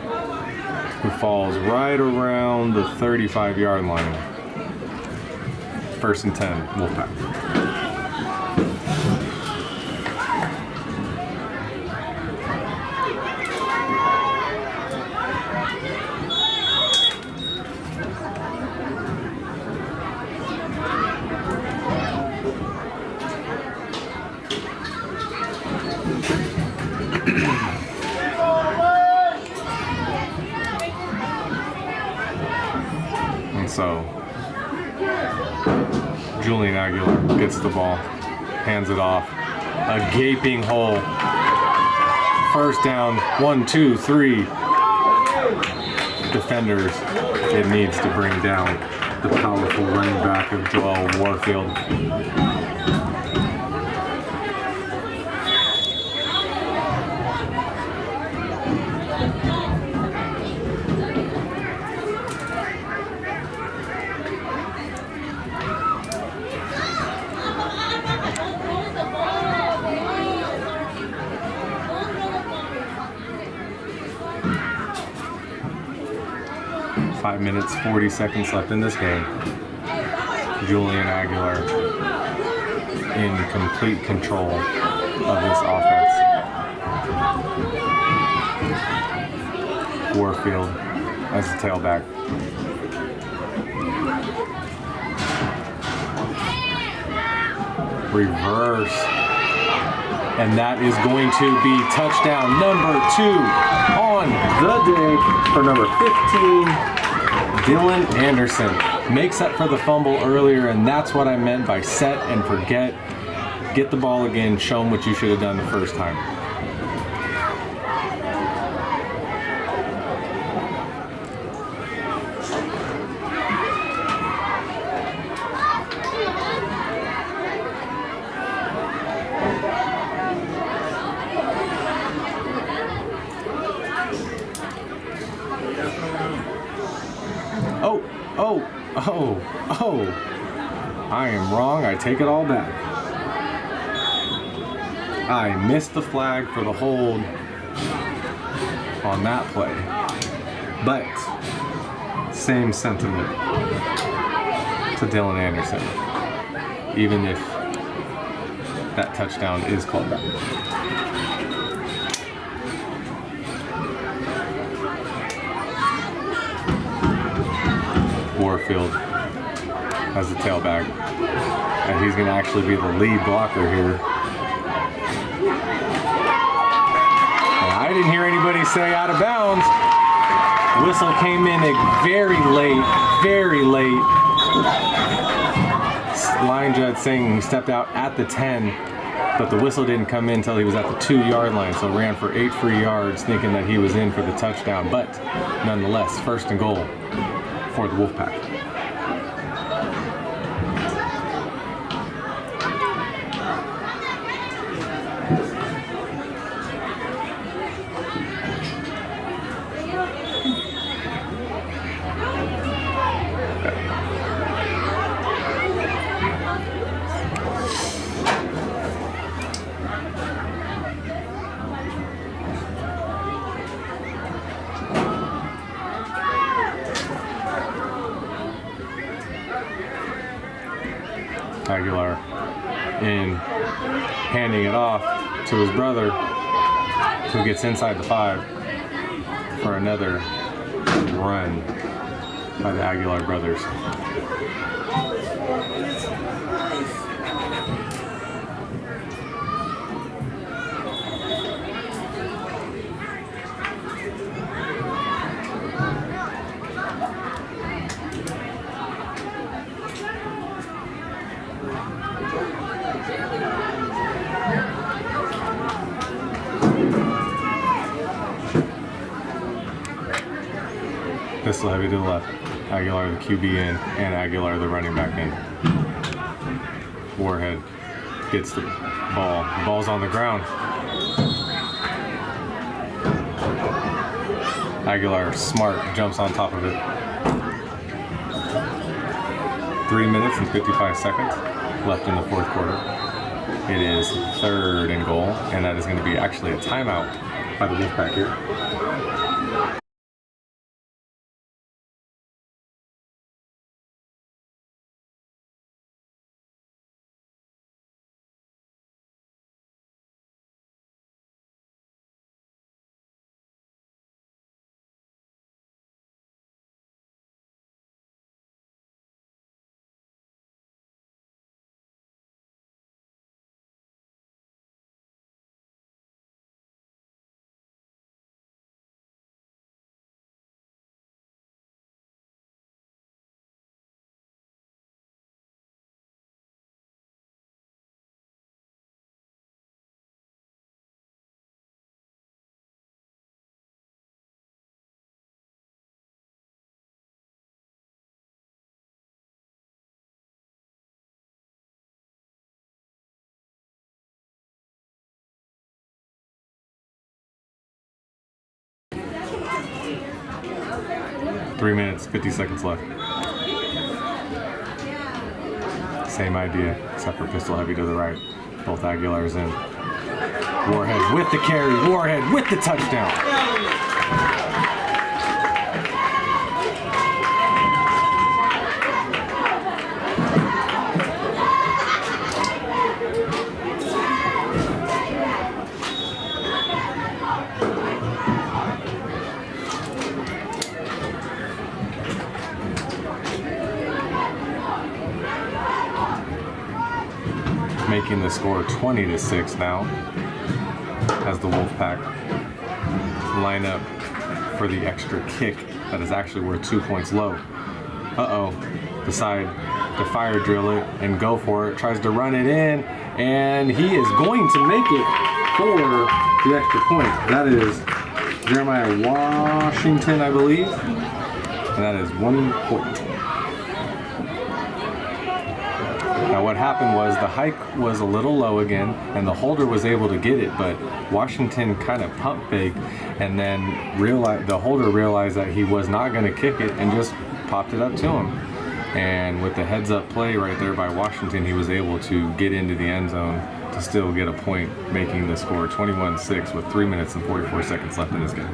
who falls right around the 35-yard line. 1st and 10, Wolfpack. So, Julian Aguilar gets the ball, hands it off. A gaping hole. 1st down, 1, 2, 3. Defenders, it needs to bring down the powerful running back of Joel Warfield. 5 minutes, 40 seconds left in this game. Julian Aguilar in complete control of this offense. Warfield as the tailback. Reverse. And that is going to be touchdown number 2 on the day for number 15, Dylan Anderson. Makes up for the fumble earlier, and that's what I meant by set and forget. Get the ball again, show them what you should have done the first time. Oh, I am wrong. I take it all back. I missed the flag for the hold on that play. But same sentiment to Dylan Anderson, even if that touchdown is called back. Warfield as the tailback, and he's going to actually be the lead blocker here. And I didn't hear anybody say out of bounds. Whistle came in very late. Line judge saying he stepped out at the 10, but the whistle didn't come in until he was at the 2-yard line, so ran for 8 free yards thinking that he was in for the touchdown. But nonetheless, 1st and goal for the Wolfpack. Aguilar in, handing it off to his brother, who gets inside the 5 for another run by the Aguilar brothers. Pistol heavy to the left. Aguilar the QB in, and Aguilar the running back in. Warhead gets the ball. The ball's on the ground. Aguilar, smart, jumps on top of it. 3 minutes and 55 seconds left in the 4th quarter. It is 3rd and goal, and that is going to be actually a timeout by the Wolfpack here. Three minutes, 50 seconds left. Same idea, except for pistol heavy to the right. Both Aguilars in. Warhead with the carry. Warhead with the touchdown. Making the score 20-6 now, as the Wolfpack line up for the extra kick that is actually worth 2 points low. Decide to fire drill it and go for it. Tries to run it in, and he is going to make it for the extra point. That is Jeremiah Washington, I believe, and that is 1 point. Now what happened was the hike was a little low again, and the holder was able to get it, but Washington kind of pump faked, and then the holder realized that he was not going to kick it and just popped it up to him. And with the heads up play right there by Washington, he was able to get into the end zone to still get a point, making the score 21-6 with 3 minutes and 44 seconds left in this game.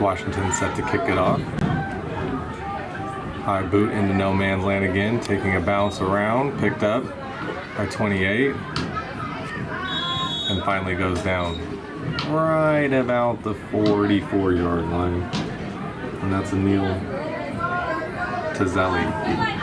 Washington set to kick it off. High boot into no man's land again, taking a bounce around, picked up by 28, and finally goes down right about the 44-yard line. And that's a Neil Tazzelli.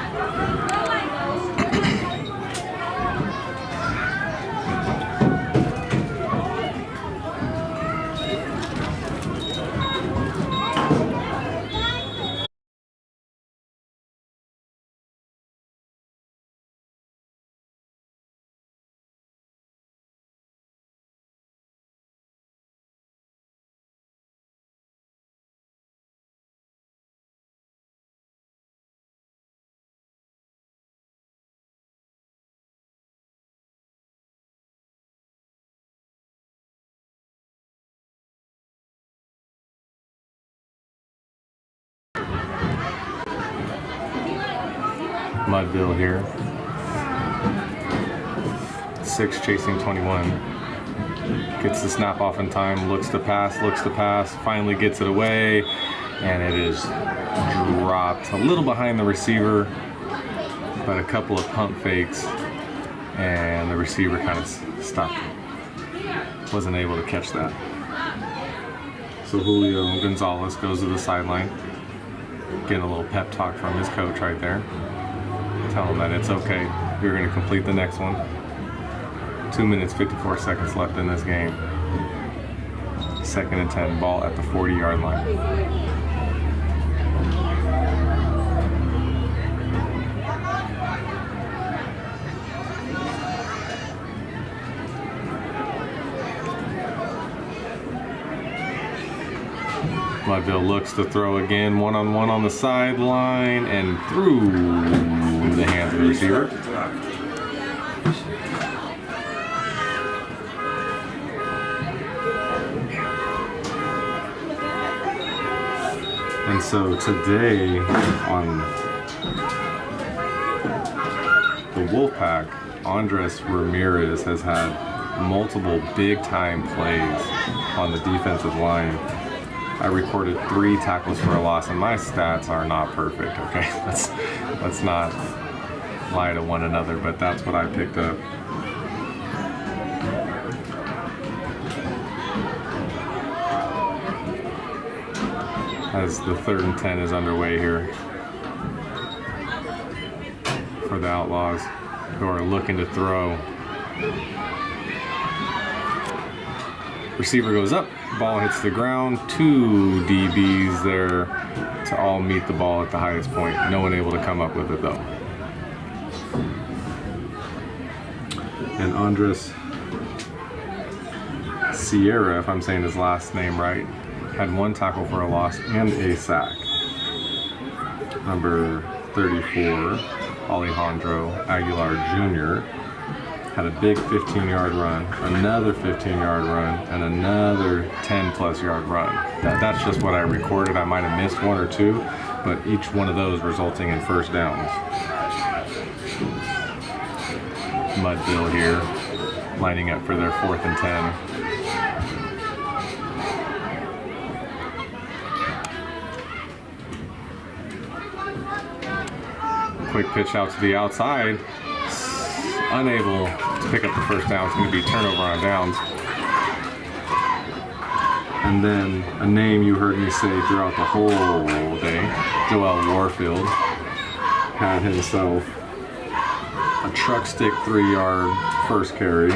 Mudville here. 6 chasing 21. Gets the snap off in time, looks to pass, finally gets it away, and it is dropped a little behind the receiver, but a couple of pump fakes, and the receiver kind of stopped. Wasn't able to catch that. So Julio Gonzalez goes to the sideline, getting a little pep talk from his coach right there. Tell him that it's okay, you're going to complete the next one. 2 minutes, 54 seconds left in this game. 2nd and 10, ball at the 40-yard line. Mudville looks to throw again, one-on-one on the sideline, and through the hands of the receiver. And so today on the Wolfpack, Andres Ramirez has had multiple big-time plays on the defensive line. I recorded 3 tackles for a loss, and my stats are not perfect, okay? Let's not lie to one another, but that's what I picked up. As the 3rd and 10 is underway here for the Outlaws, who are looking to throw. Receiver goes up, ball hits the ground, 2 DBs there to all meet the ball at the highest point. No one able to come up with it though. And Andres Sierra, if I'm saying his last name right, had 1 tackle for a loss and a sack. Number 34, Alejandro Aguilar Jr., had a big 15-yard run, another 15-yard run, and another 10-plus yard run. That's just what I recorded. I might have missed 1 or 2, but each one of those resulting in first downs. Mudville here, lining up for their 4th and 10. Quick pitch out to the outside. Unable to pick up the first down. It's going to be turnover on downs. And then a name you heard me say throughout the whole day, Joel Warfield, had himself a truck stick 3-yard first carry.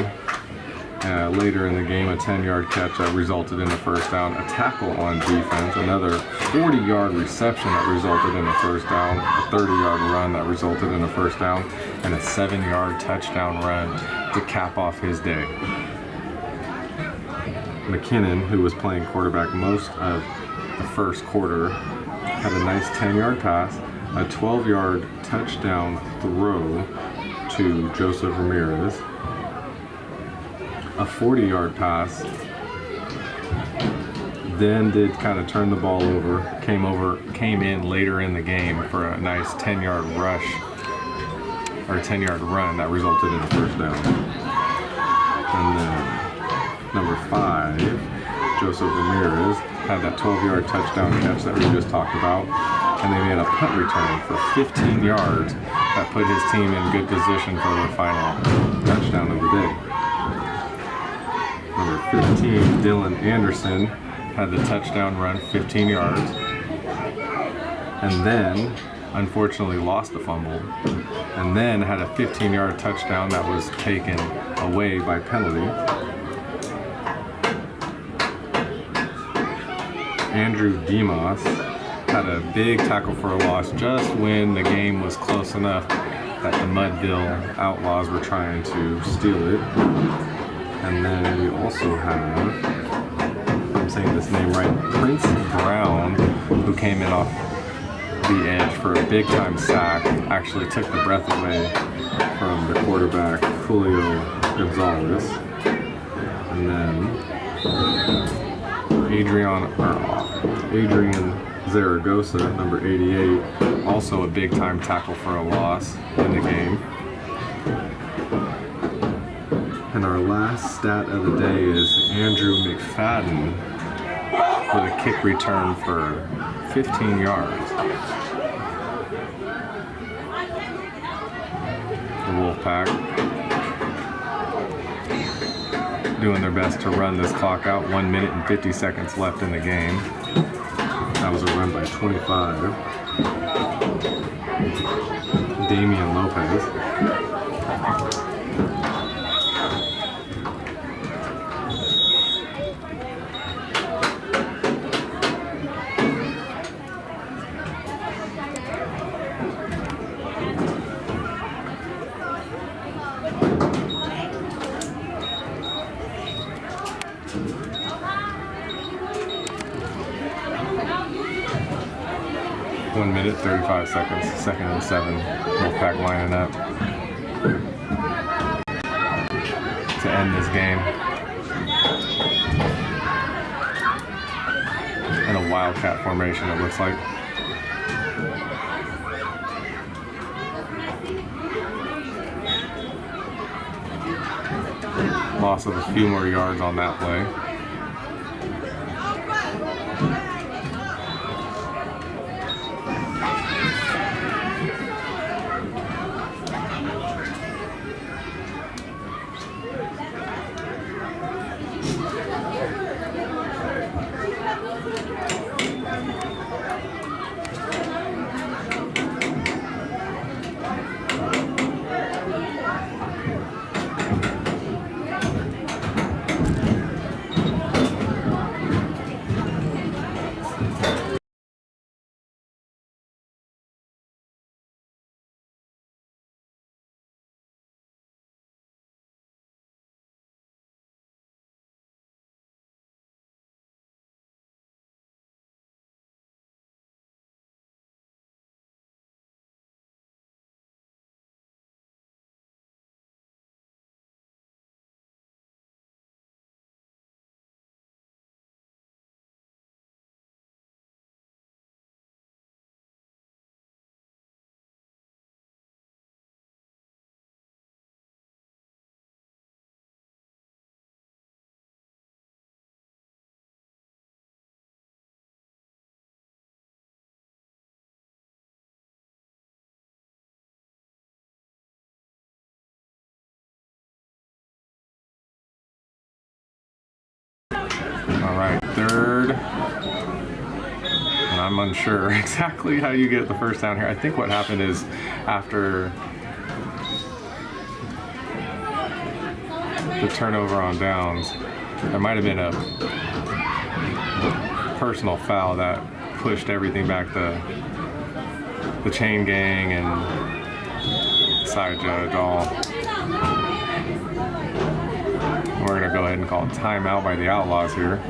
Later in the game, a 10-yard catch that resulted in a first down, a tackle on defense, another 40-yard reception that resulted in a first down, a 30-yard run that resulted in a first down, and a 7-yard touchdown run to cap off his day. McKinnon, who was playing quarterback most of the first quarter, had a nice 10-yard pass, a 12-yard touchdown throw to Joseph Ramirez, a 40-yard pass, then did kind of turn the ball over, came in later in the game for a nice 10-yard rush, or a 10-yard run that resulted in a first down. And then number 5, Joseph Ramirez, had that 12-yard touchdown catch that we just talked about, and they made a punt return for 15 yards that put his team in good position for the final touchdown of the day. Number 15, Dylan Anderson, had the touchdown run, 15 yards, and then unfortunately lost the fumble, and then had a 15-yard touchdown that was taken away by penalty. Andrew Demas had a big tackle for a loss just when the game was close enough that the Mudville Outlaws were trying to steal it. And then we also have, if I'm saying this name right, Prince Brown, who came in off the edge for a big-time sack, actually took the breath away from the quarterback, Julio Gonzalez. And then Adrian Zaragoza, number 88, also a big time tackle for a loss in the game. And our last stat of the day is Andrew McFadden with a kick return for 15 yards. The Wolfpack doing their best to run this clock out. 1 minute and 50 seconds left in the game. That was a run by 25. Damian Lopez. One minute, 35 seconds, 2nd and 7. Wolfpack lining up to end this game. In a wildcat formation, it looks like. Loss of a few more yards on that play. All right, 3rd. And I'm unsure exactly how you get the first down here. I think what happened is after the turnover on downs, there might have been a personal foul that pushed everything back. The chain gang and side judge all. We're going to go ahead and call a timeout by the Outlaws here.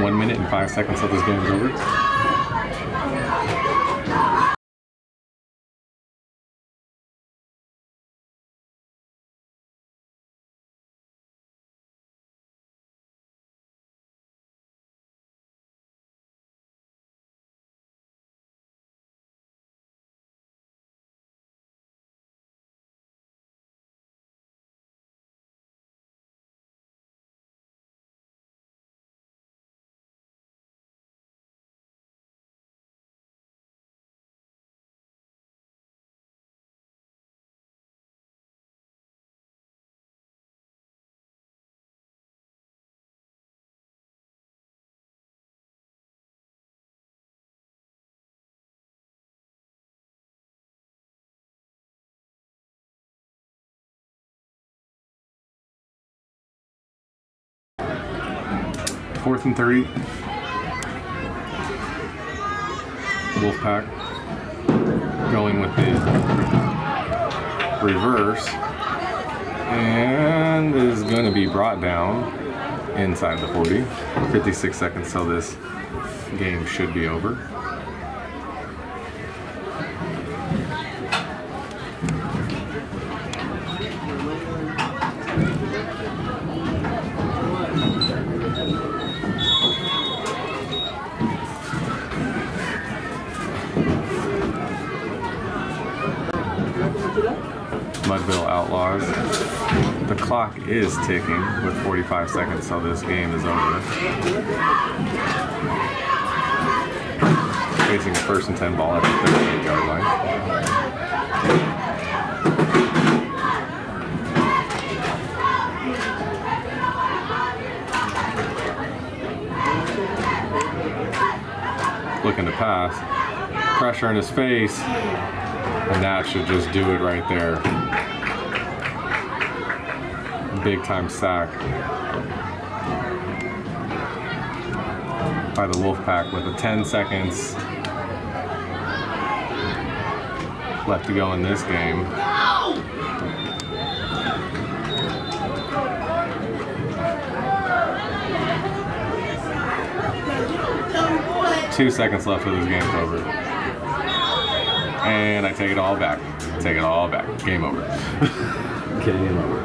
1 minute and 5 seconds till this game is over. Fourth and 3. Wolfpack going with the reverse and is going to be brought down inside the 40. 56 seconds till this game should be over. Mudville Outlaws. The clock is ticking with 45 seconds till this game is over. Facing a 1st and 10 ball at the 38-yard line. Looking to pass. Pressure in his face. And that should just do it right there. Big time sack by the Wolfpack with the 10 seconds left to go in this game. Don't 2 seconds left till this game's over. And I take it all back. Take it all back. Game over. Game over.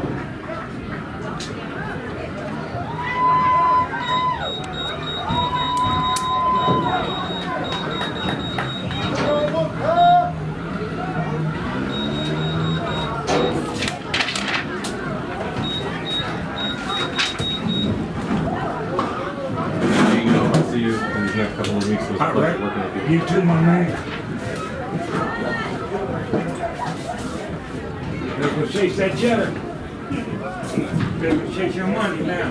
I'll see you in these next couple of weeks. It was a pleasure working with you. You too, my man. Let's go chase that cheddar. Let's go chase your money now.